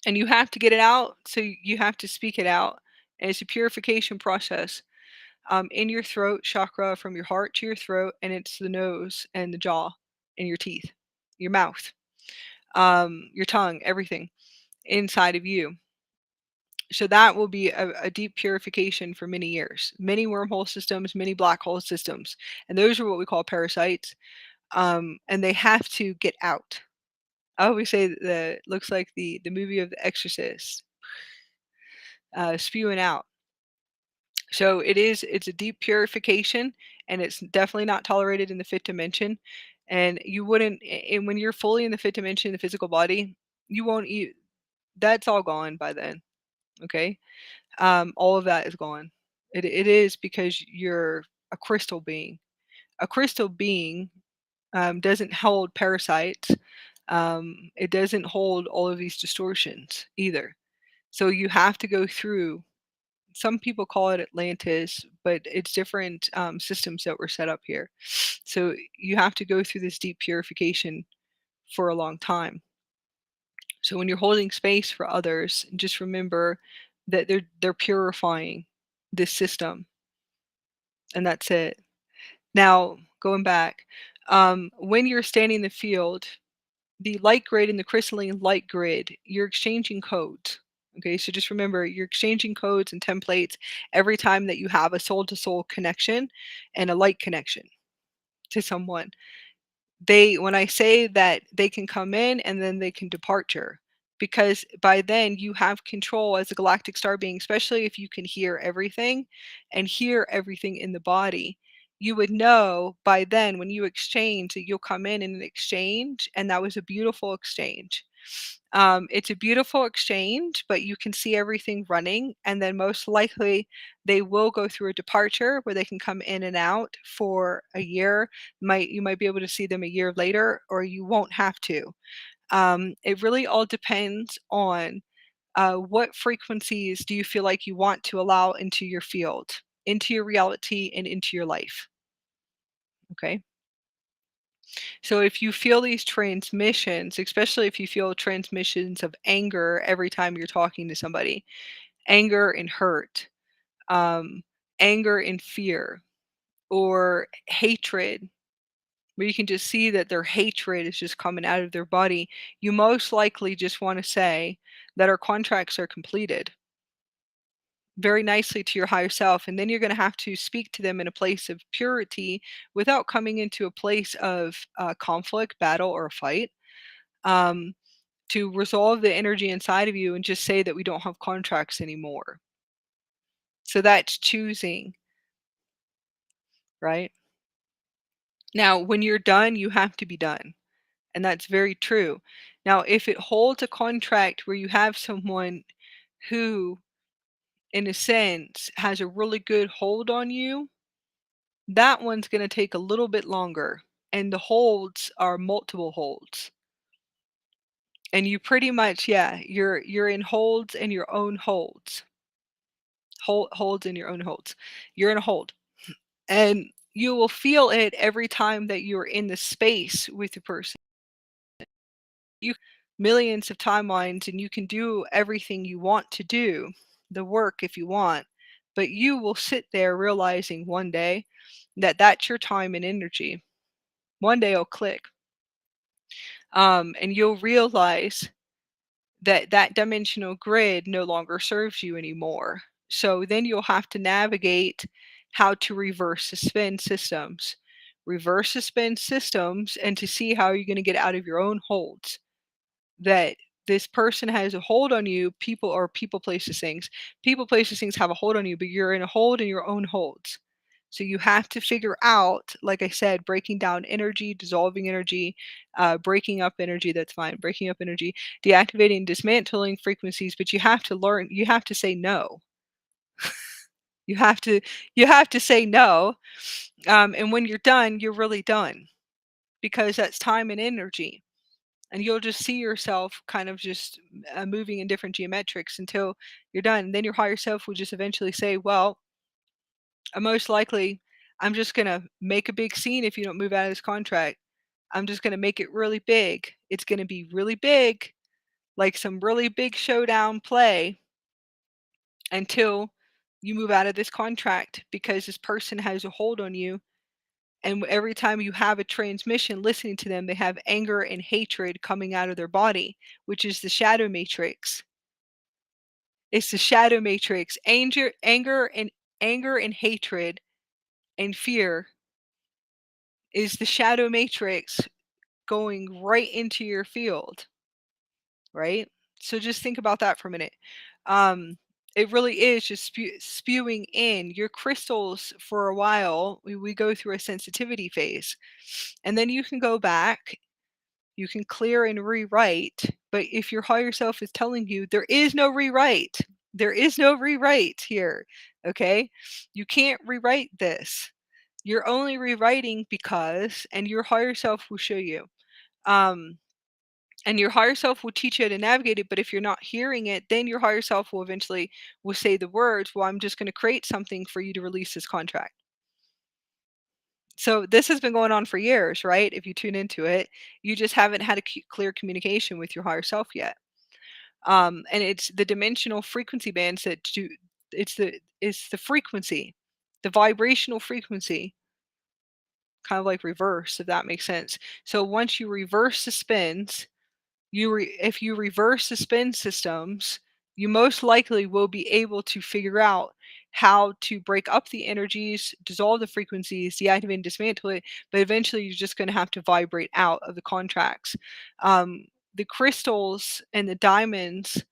and you have to get it out. So you have to speak it out. And it's a purification process in your throat chakra, from your heart to your throat, and it's the nose and the jaw and your teeth, your mouth, your tongue, everything inside of you. So that will be a deep purification for many years, many wormhole systems, many black hole systems, and those are what we call parasites. And they have to get out. I always say that looks like the movie of The Exorcist, spewing out. So it's a deep purification, and it's definitely not tolerated in the fifth dimension. And you wouldn't, and when you're fully in the fifth dimension, the physical body, you won't eat. That's all gone by then. Okay, all of that is gone. It is because you're a crystal being. A crystal being doesn't hold parasites. It doesn't hold all of these distortions either. So you have to go through, some people call it Atlantis, but it's different systems that were set up here. So you have to go through this deep purification for a long time. So when you're holding space for others, just remember that they're purifying this system, and that's it. Now, going back, when you're standing in the field, the light grid and the crystalline light grid, you're exchanging codes. Okay, so just remember, you're exchanging codes and templates every time that you have a soul to soul connection and a light connection to someone. When I say that, they can come in and then they can departure, because by then you have control as a galactic star being, especially if you can hear everything and hear everything in the body. You would know by then, when you exchange, that you'll come in an exchange, and that was a beautiful exchange. It's a beautiful exchange, but you can see everything running, and then most likely they will go through a departure where they can come in and out for a year. You might be able to see them a year later, or you won't have to. It really all depends on what frequencies do you feel like you want to allow into your field, into your reality, and into your life. Okay. So if you feel these transmissions, especially if you feel transmissions of anger every time you're talking to somebody, anger and hurt, um, anger and fear, or hatred, where you can just see that their hatred is just coming out of their body, you most likely just want to say that our contracts are completed very nicely to your higher self. And then you're going to have to speak to them in a place of purity without coming into a place of conflict, battle, or a fight. Um, to resolve the energy inside of you and just say that we don't have contracts anymore. So that's choosing, right? Now, when you're done, you have to be done. And that's very true. Now, if it holds a contract where you have someone who, in a sense, has a really good hold on you, that one's going to take a little bit longer. And the holds are multiple holds. And you pretty much, yeah, you're in holds and your own holds. Holds in your own holds. You're in a hold. And you will feel it every time that you're in the space with the person. You millions of timelines and you can do everything you want to do, the work if you want, but you will sit there realizing one day that that's your time and energy. One day it'll click. And you'll realize that that dimensional grid no longer serves you anymore. So then you'll have to navigate how to reverse suspend systems. Reverse suspend systems and to see how you're going to get out of your own holds. That this person has a hold on you, people, places, things. People, places, things have a hold on you, but you're in a hold in your own holds. So you have to figure out, like I said, breaking down energy, dissolving energy, breaking up energy, that's fine, breaking up energy, deactivating, dismantling frequencies, but you have to learn, you have to say no. You have to say no. And when you're done, you're really done because that's time and energy. And you'll just see yourself kind of just moving in different geometrics until you're done. And then your higher self will just eventually say, well, most likely, I'm just going to make a big scene if you don't move out of this contract. I'm just going to make it really big. It's going to be really big, like some really big showdown play until you move out of this contract because this person has a hold on you. And every time you have a transmission listening to them, they have anger and hatred coming out of their body, which is the shadow matrix. It's the shadow matrix. Anger and hatred and fear is the shadow matrix going right into your field, right? So just think about that for a minute. It really is just spewing in your crystals for a while. We go through a sensitivity phase, and then you can go back. You can clear and rewrite, but if your higher self is telling you there is no rewrite, there is no rewrite here, okay? You can't rewrite this. You're only rewriting because, and your higher self will show you. And your higher self will teach you how to navigate it, but if you're not hearing it, then your higher self will eventually will say the words, well, I'm just going to create something for you to release this contract. So this has been going on for years, right? If you tune into it, you just haven't had a clear communication with your higher self yet. And it's the dimensional frequency bands that do. It's the frequency, the vibrational frequency, kind of like reverse, if that makes sense. So once you reverse the spins, if you reverse the spin systems, you most likely will be able to figure out how to break up the energies, dissolve the frequencies, deactivate and dismantle it, but eventually you're just going to have to vibrate out of the contracts. The crystals and the diamonds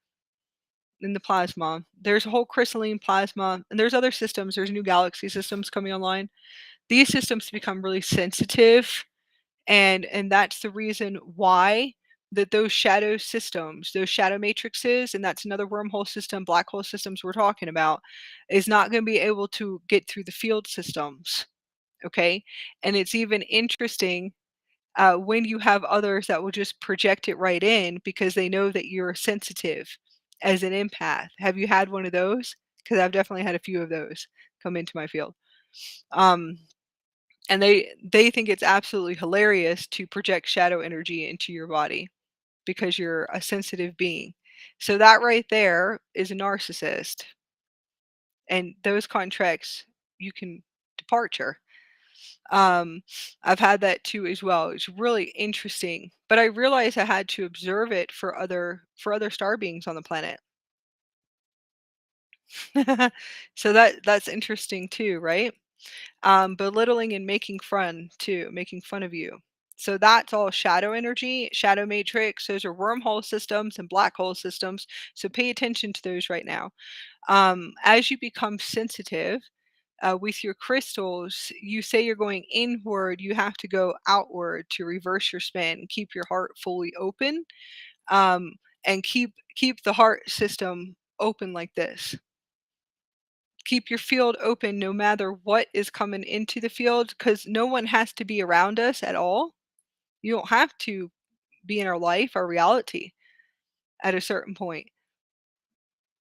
in the plasma, there's a whole crystalline plasma, and there's other systems, there's new galaxy systems coming online. These systems become really sensitive, and that's the reason why that those shadow systems, those shadow matrices, and that's another wormhole system, black hole systems we're talking about, is not going to be able to get through the field systems. Okay. And it's even interesting when you have others that will just project it right in because they know that you're sensitive as an empath. Have you had one of those? Because I've definitely had a few of those come into my field. And they think it's absolutely hilarious to project shadow energy into your body because you're a sensitive being. So that right there is a narcissist. And those contracts you can departure. Um, I've had that too as well. It's really interesting, but I realized I had to observe it for other star beings on the planet. So that's interesting too, right? Belittling and making fun too, making fun of you. So that's all shadow energy, shadow matrix. Those are wormhole systems and black hole systems. So pay attention to those right now. As you become sensitive with your crystals, you say you're going inward, you have to go outward to reverse your spin. Keep your heart fully open, um, and keep the heart system open like this. Keep your field open no matter what is coming into the field, because no one has to be around us at all. You don't have to be in our life, our reality at a certain point,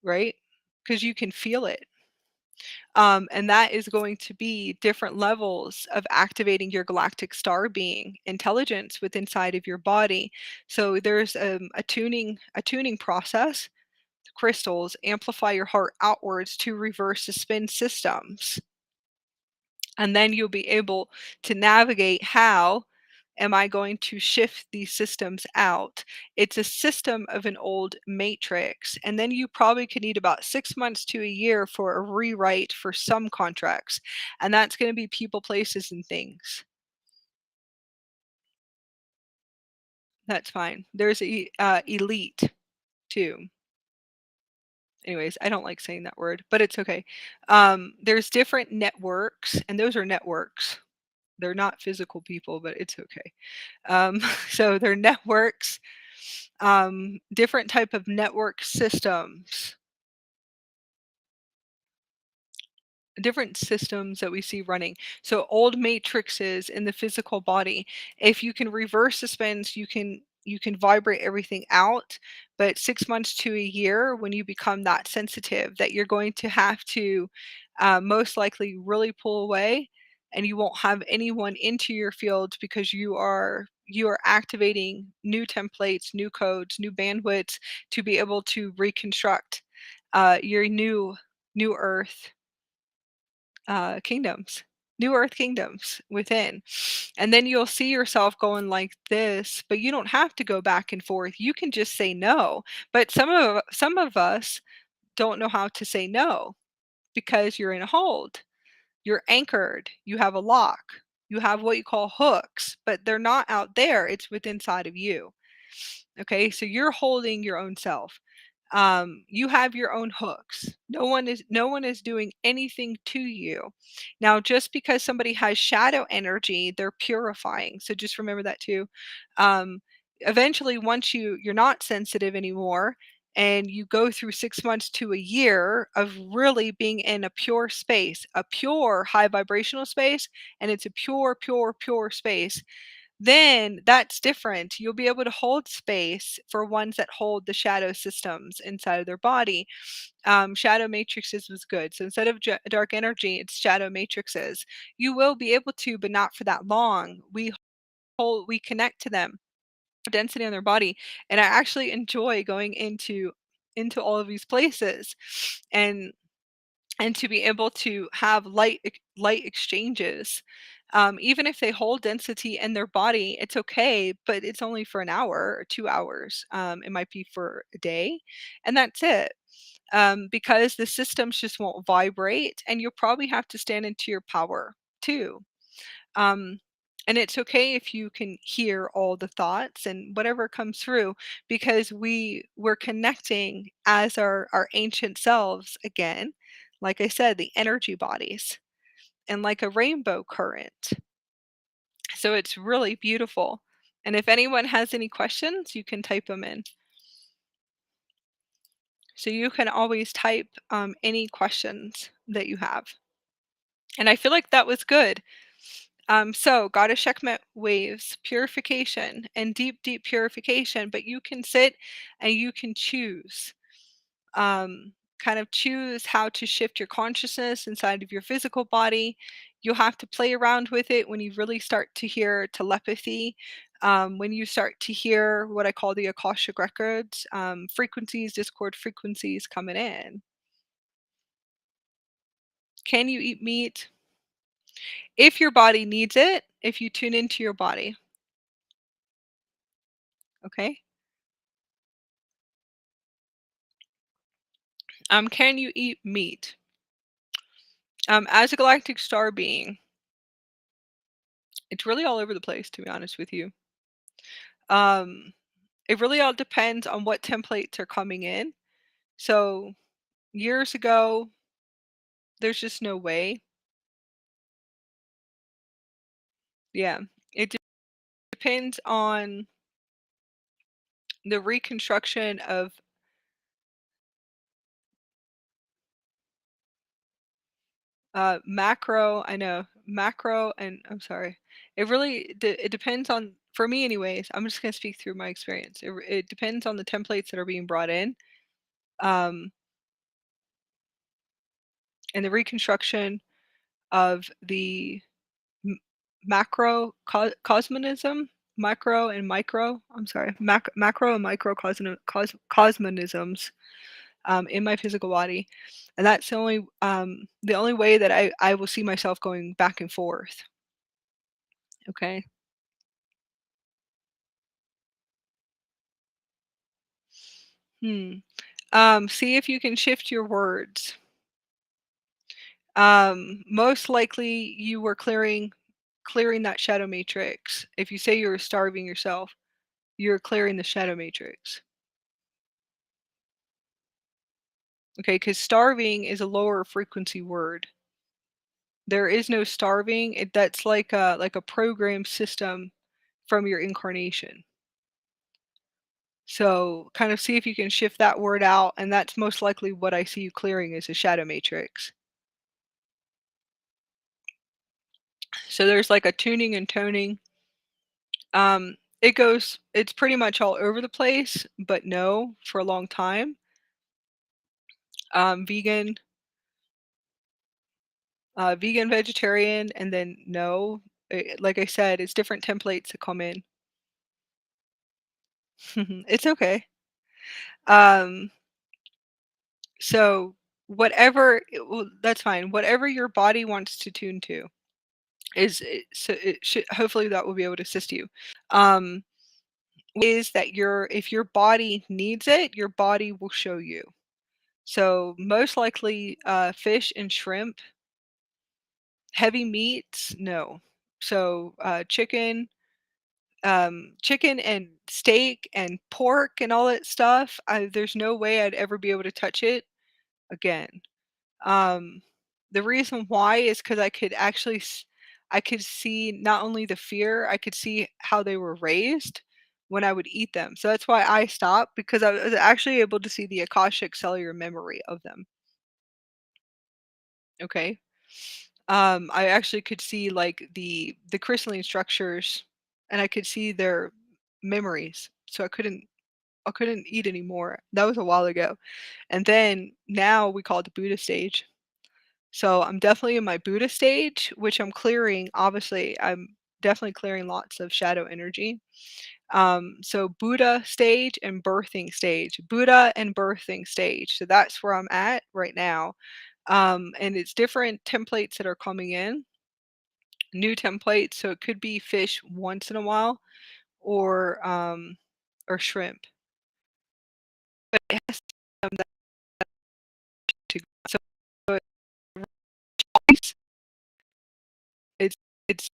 right? Because you can feel it. And that is going to be different levels of activating your galactic star being intelligence within inside of your body. So there's a tuning process. Crystals amplify your heart outwards to reverse the spin systems. And then you'll be able to navigate how am I going to shift these systems out. It's a system of an old matrix, and then you probably could need about 6 months to a year for a rewrite for some contracts, and that's going to be people, places, and things. That's fine. There's elite too. Anyways, I don't like saying that word, but it's okay. There's different networks, and those are networks. They're not physical people, but it's okay. So they're networks, different type of network systems, different systems that we see running. So old matrices in the physical body, if you can reverse suspense, you can vibrate everything out. But 6 months to a year, when you become that sensitive, that you're going to have to most likely really pull away, and you won't have anyone into your field because you are activating new templates, new codes, new bandwidths to be able to reconstruct your new earth kingdoms, new earth kingdoms within. And then you'll see yourself going like this, but you don't have to go back and forth. You can just say no. But some of us don't know how to say no because you're in a hold. You're anchored. You have a lock. You have what you call hooks, but they're not out there. It's within inside of you. Okay, so you're holding your own self. You have your own hooks. No one is doing anything to you. Now, just because somebody has shadow energy, they're purifying. So just remember that too. Eventually, once you're not sensitive anymore, and you go through 6 months to a year of really being in a pure space, a pure high vibrational space, and it's a pure space, then that's different. You'll be able to hold space for ones that hold the shadow systems inside of their body. Shadow matrices was good. So instead of dark energy, it's shadow matrices. You will be able to, but not for that long. We connect to them, density on their body, and I actually enjoy going into all of these places, and to be able to have light exchanges. Even if they hold density in their body, it's okay, but it's only for an hour or 2 hours. It might be for a day, and that's it. Because the systems just won't vibrate, and you'll probably have to stand into your power too. Um, and it's okay if you can hear all the thoughts and whatever comes through, because we're connecting as our ancient selves again. Like I said, the energy bodies, and like a rainbow current. So it's really beautiful. And if anyone has any questions, you can type them in. So you can always type any questions that you have. And I feel like that was good. So goddess Sekhmet waves, purification, and deep purification, but you can sit and you can choose. Kind of choose how to shift your consciousness inside of your physical body. You'll have to play around with it when you really start to hear telepathy. When you start to hear what I call the Akashic records, frequencies, discord frequencies coming in. Can you eat meat? If your body needs it, if you tune into your body, okay? Can you eat meat? As a galactic star being, it's really all over the place, to be honest with you. Um, it really all depends on what templates are coming in. So years ago, there's just no way. Yeah, it depends on the reconstruction of macro. I know macro, and I'm sorry. It really it depends on, for me anyways. I'm just gonna speak through my experience. It depends on the templates that are being brought in, um, and the reconstruction of the macro cosmonism, macro and micro. I'm sorry, macro and micro cosmonisms in my physical body, and that's the only way that I will see myself going back and forth. Okay. Hmm. See if you can shift your words. Most likely you were clearing that shadow matrix. If you say you were starving yourself, you're clearing the shadow matrix. Okay, because starving is a lower frequency word. There is no starving. That's like a program system from your incarnation. So kind of see if you can shift that word out, and that's most likely what I see you clearing is a shadow matrix. So there's like a tuning and toning. It's pretty much all over the place, but no, for a long time. Vegan, vegan, vegetarian, and then no. Like I said, it's different templates that come in. It's okay. Um, so well, that's fine. Whatever your body wants to tune to so it should, hopefully that will be able to assist you. Um, is that if your body needs it, your body will show you. So most likely, fish and shrimp. Heavy meats, no. So chicken and steak and pork and all that stuff. There's no way I'd ever be able to touch it again. Um, the reason why is because I could see not only the fear, I could see how they were raised when I would eat them. So that's why I stopped, because I was actually able to see the Akashic cellular memory of them. Okay. I actually could see like the crystalline structures, and I could see their memories. So I couldn't eat anymore. That was a while ago. And then now we call it the Buddha stage. So I'm definitely in my Buddha stage, which I'm clearing. Obviously, I'm definitely clearing lots of shadow energy. So Buddha stage and birthing stage, Buddha and birthing stage. So that's where I'm at right now. And it's different templates that are coming in, new templates. So it could be fish once in a while, or shrimp. But it has some that to so it's it's it's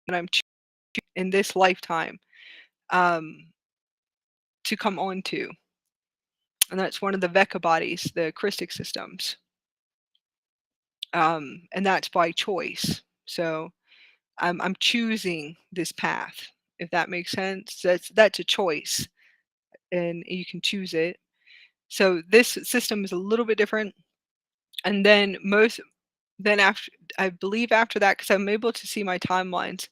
that I'm in this lifetime um to come on to. And that's one of the Veka bodies, the Krystic systems. And that's by choice. So I'm choosing this path, if that makes sense. That's a choice, and you can choose it. So this system is a little bit different. And then after, I believe after that, because I'm able to see my timelines,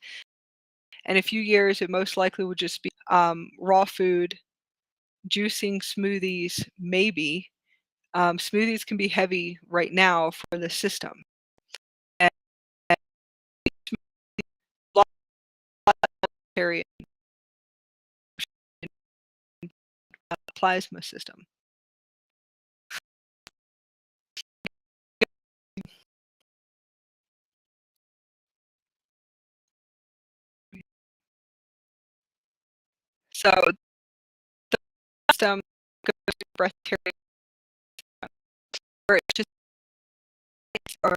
in a few years it most likely would just be raw food, juicing, smoothies, maybe. Smoothies can be heavy right now for the system. And Planetary plasma system. So the system goes to breatharian, where it's just or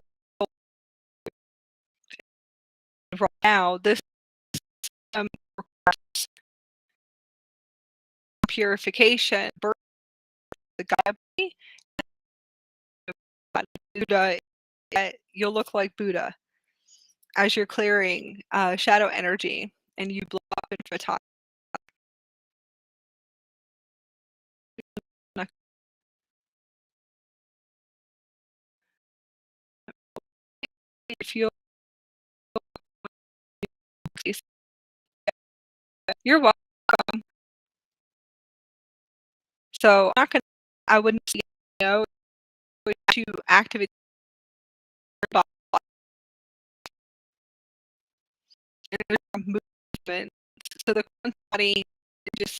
right now this system requires purification, birth the Gaia body, Buddha. You'll look like Buddha as you're clearing shadow energy, and you blow up into a top. If you, you're welcome. So I'm not gonna. I wouldn't see to activate your body movement. So the body just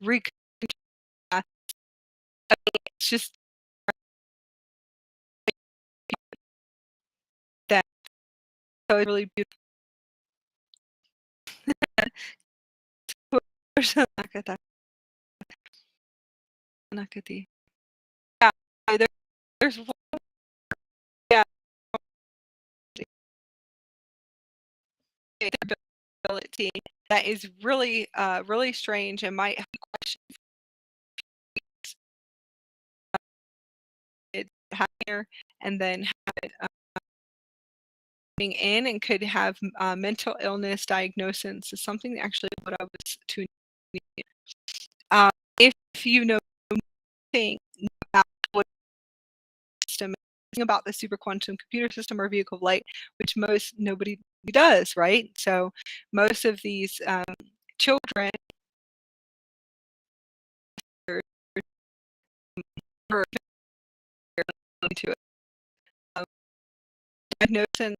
reconnect. It's just that. So it's really beautiful. Yeah, there's one, yeah, ability that is really, really strange and might have questions higher, and then have it in and could have mental illness diagnosis is something that actually what I was tuning in. If you know anything about what system about the super quantum computer system or vehicle of light, which most nobody does, right? So most of these children are to it. Diagnosis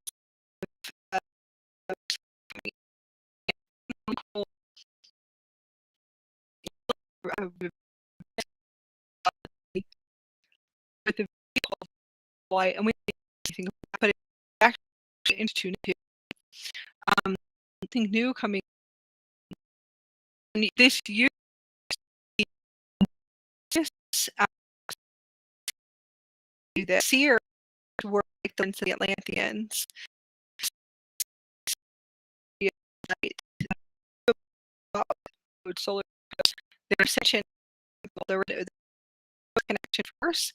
with the vehicle of light, and we think but it's actually into two. Something new coming this year. Just the seer were like the Atlanteans. Solar, their ascension, there was a connection first.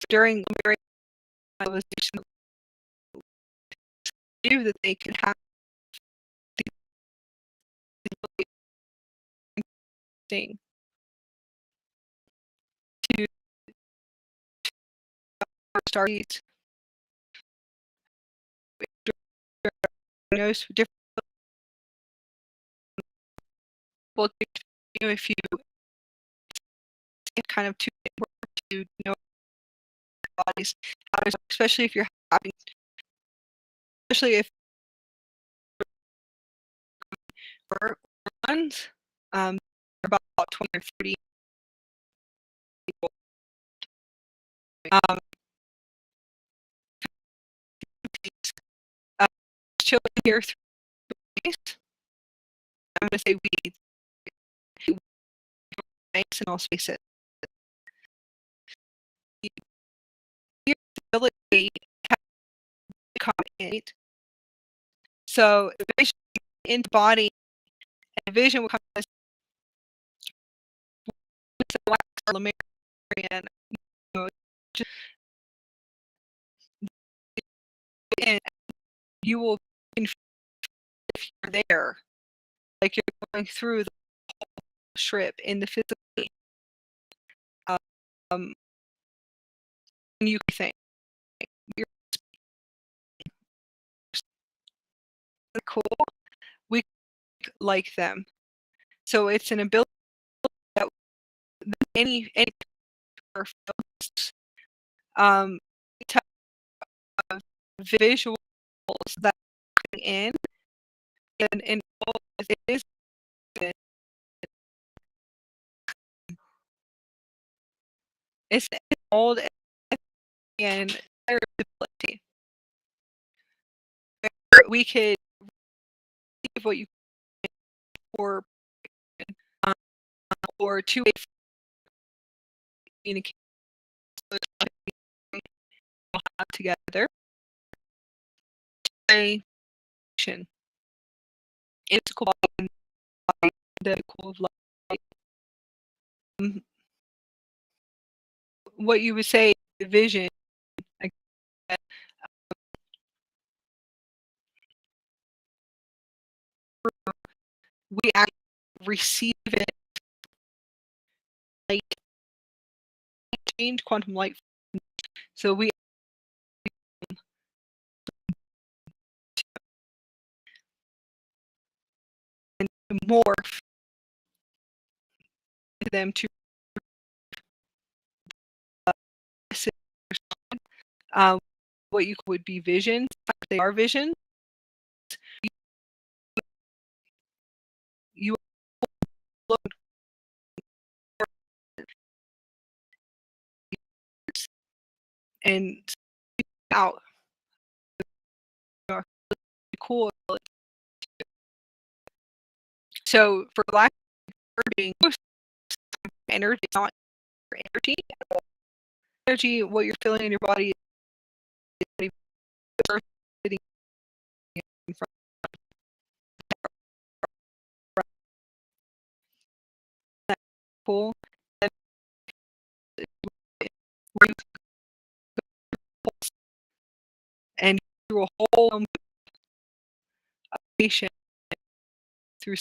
During civilization, knew that they could have the thing to Starseed knows different people if you kind of to know bodies, especially if you're having, especially if ones, about 20 or 30 people. Children here through space. I'm going to say we in all spaces. The ability to accommodate. So the vision in the body and vision will come as the Lemurian, and you will if you're there, like you're going through the strip in the physically. You think you're cool, we like them. So it's an ability that any type of visuals that are in, and it is it's old and ability. We could see what you or or two-way communication together. It's called the cool of light. What you would say vision, like, we actually receive it like change quantum light. So we morph them to what you would be visions. They are visions. You look and out cool. So for Galactic being energy, it's not energy. Energy, what you're feeling in your body is sitting in front of cool. And through a whole patient through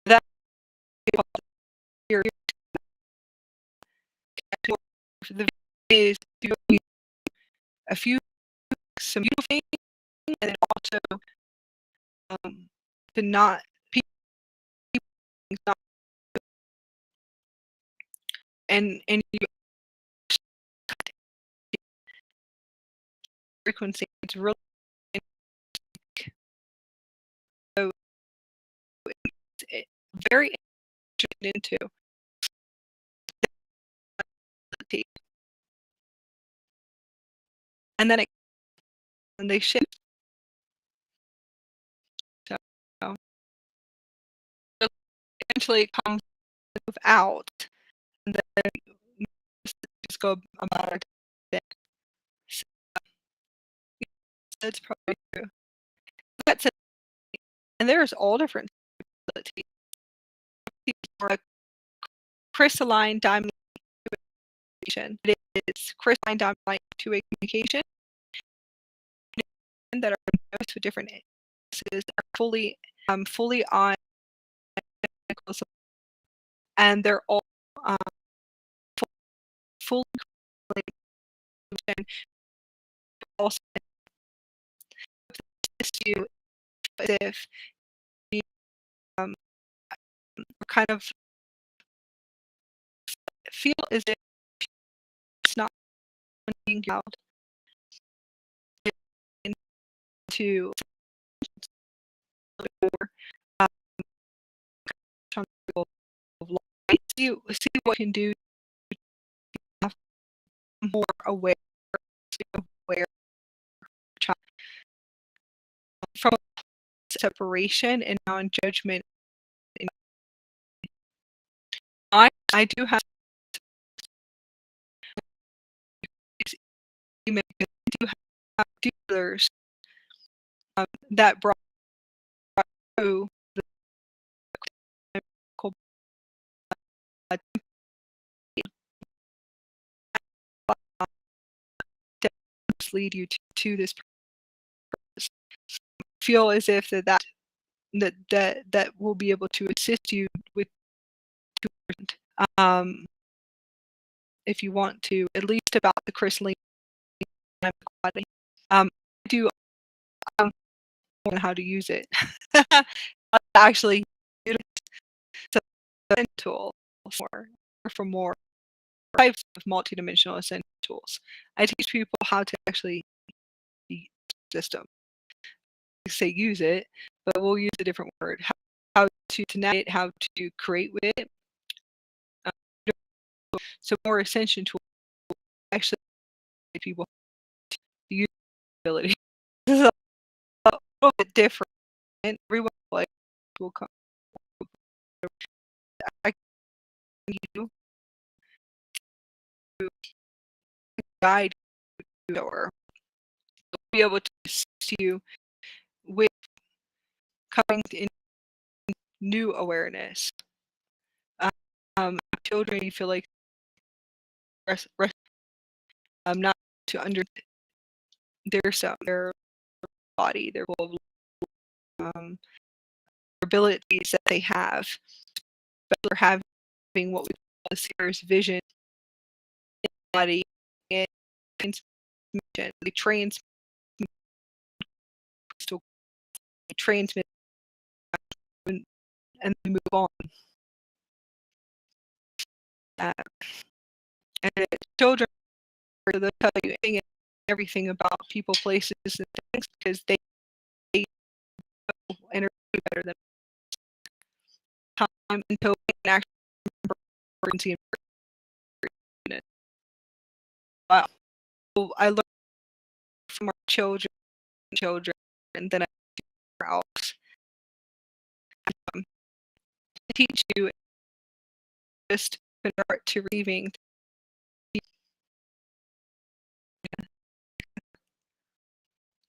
that the is doing a few some beautiful things and then also to not people not and you frequency it's really so it's very interested into and then and they shift so eventually it comes out and then just go about it. So that's probably true. That's it. And there's all different abilities. A crystalline diamond communication. It is crystalline diamond light two-way communication that are diagnosed with different illnesses are fully on and they're all fully and also assist you as if you kind of feel as if it's not being out into see what you can do to be more aware from separation and non-judgment. I do have dealers that brought through the lead you to this purpose. Feel as if that will be able to assist you with if you want to at least about the crystalline body. I do know how to use it. Actually, it's a tool for more types of multidimensional ascent tools. I teach people how to actually use the system. I say use it, but we'll use a different word. How to navigate, how to create with it. So more ascension tools actually people use ability. This is a little bit different. Everyone like will come. I can you to guide you or be able to assist you with coming in new awareness. Children, you feel like not to under their body, their whole abilities that they have, but they're having what we call the seer's vision in the body and transmission. They transmit, they transmit, and they move on. And children, they'll tell you anything and everything about people, places, and things because they know energy better than time until we can actually remember it. Wow. So I learned from our children, and then I else teach you just start to receiving.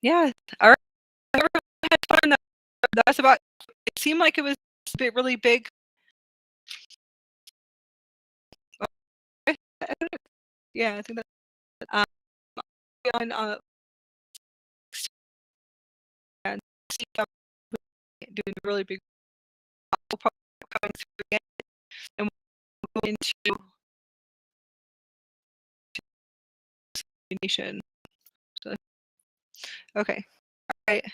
Yeah, all right. Everyone had fun. That's about. It seemed like it was a bit really big. Yeah, I think that. On and see if I'm doing a really big coming through again, and we'll go into nation. So, okay, all right.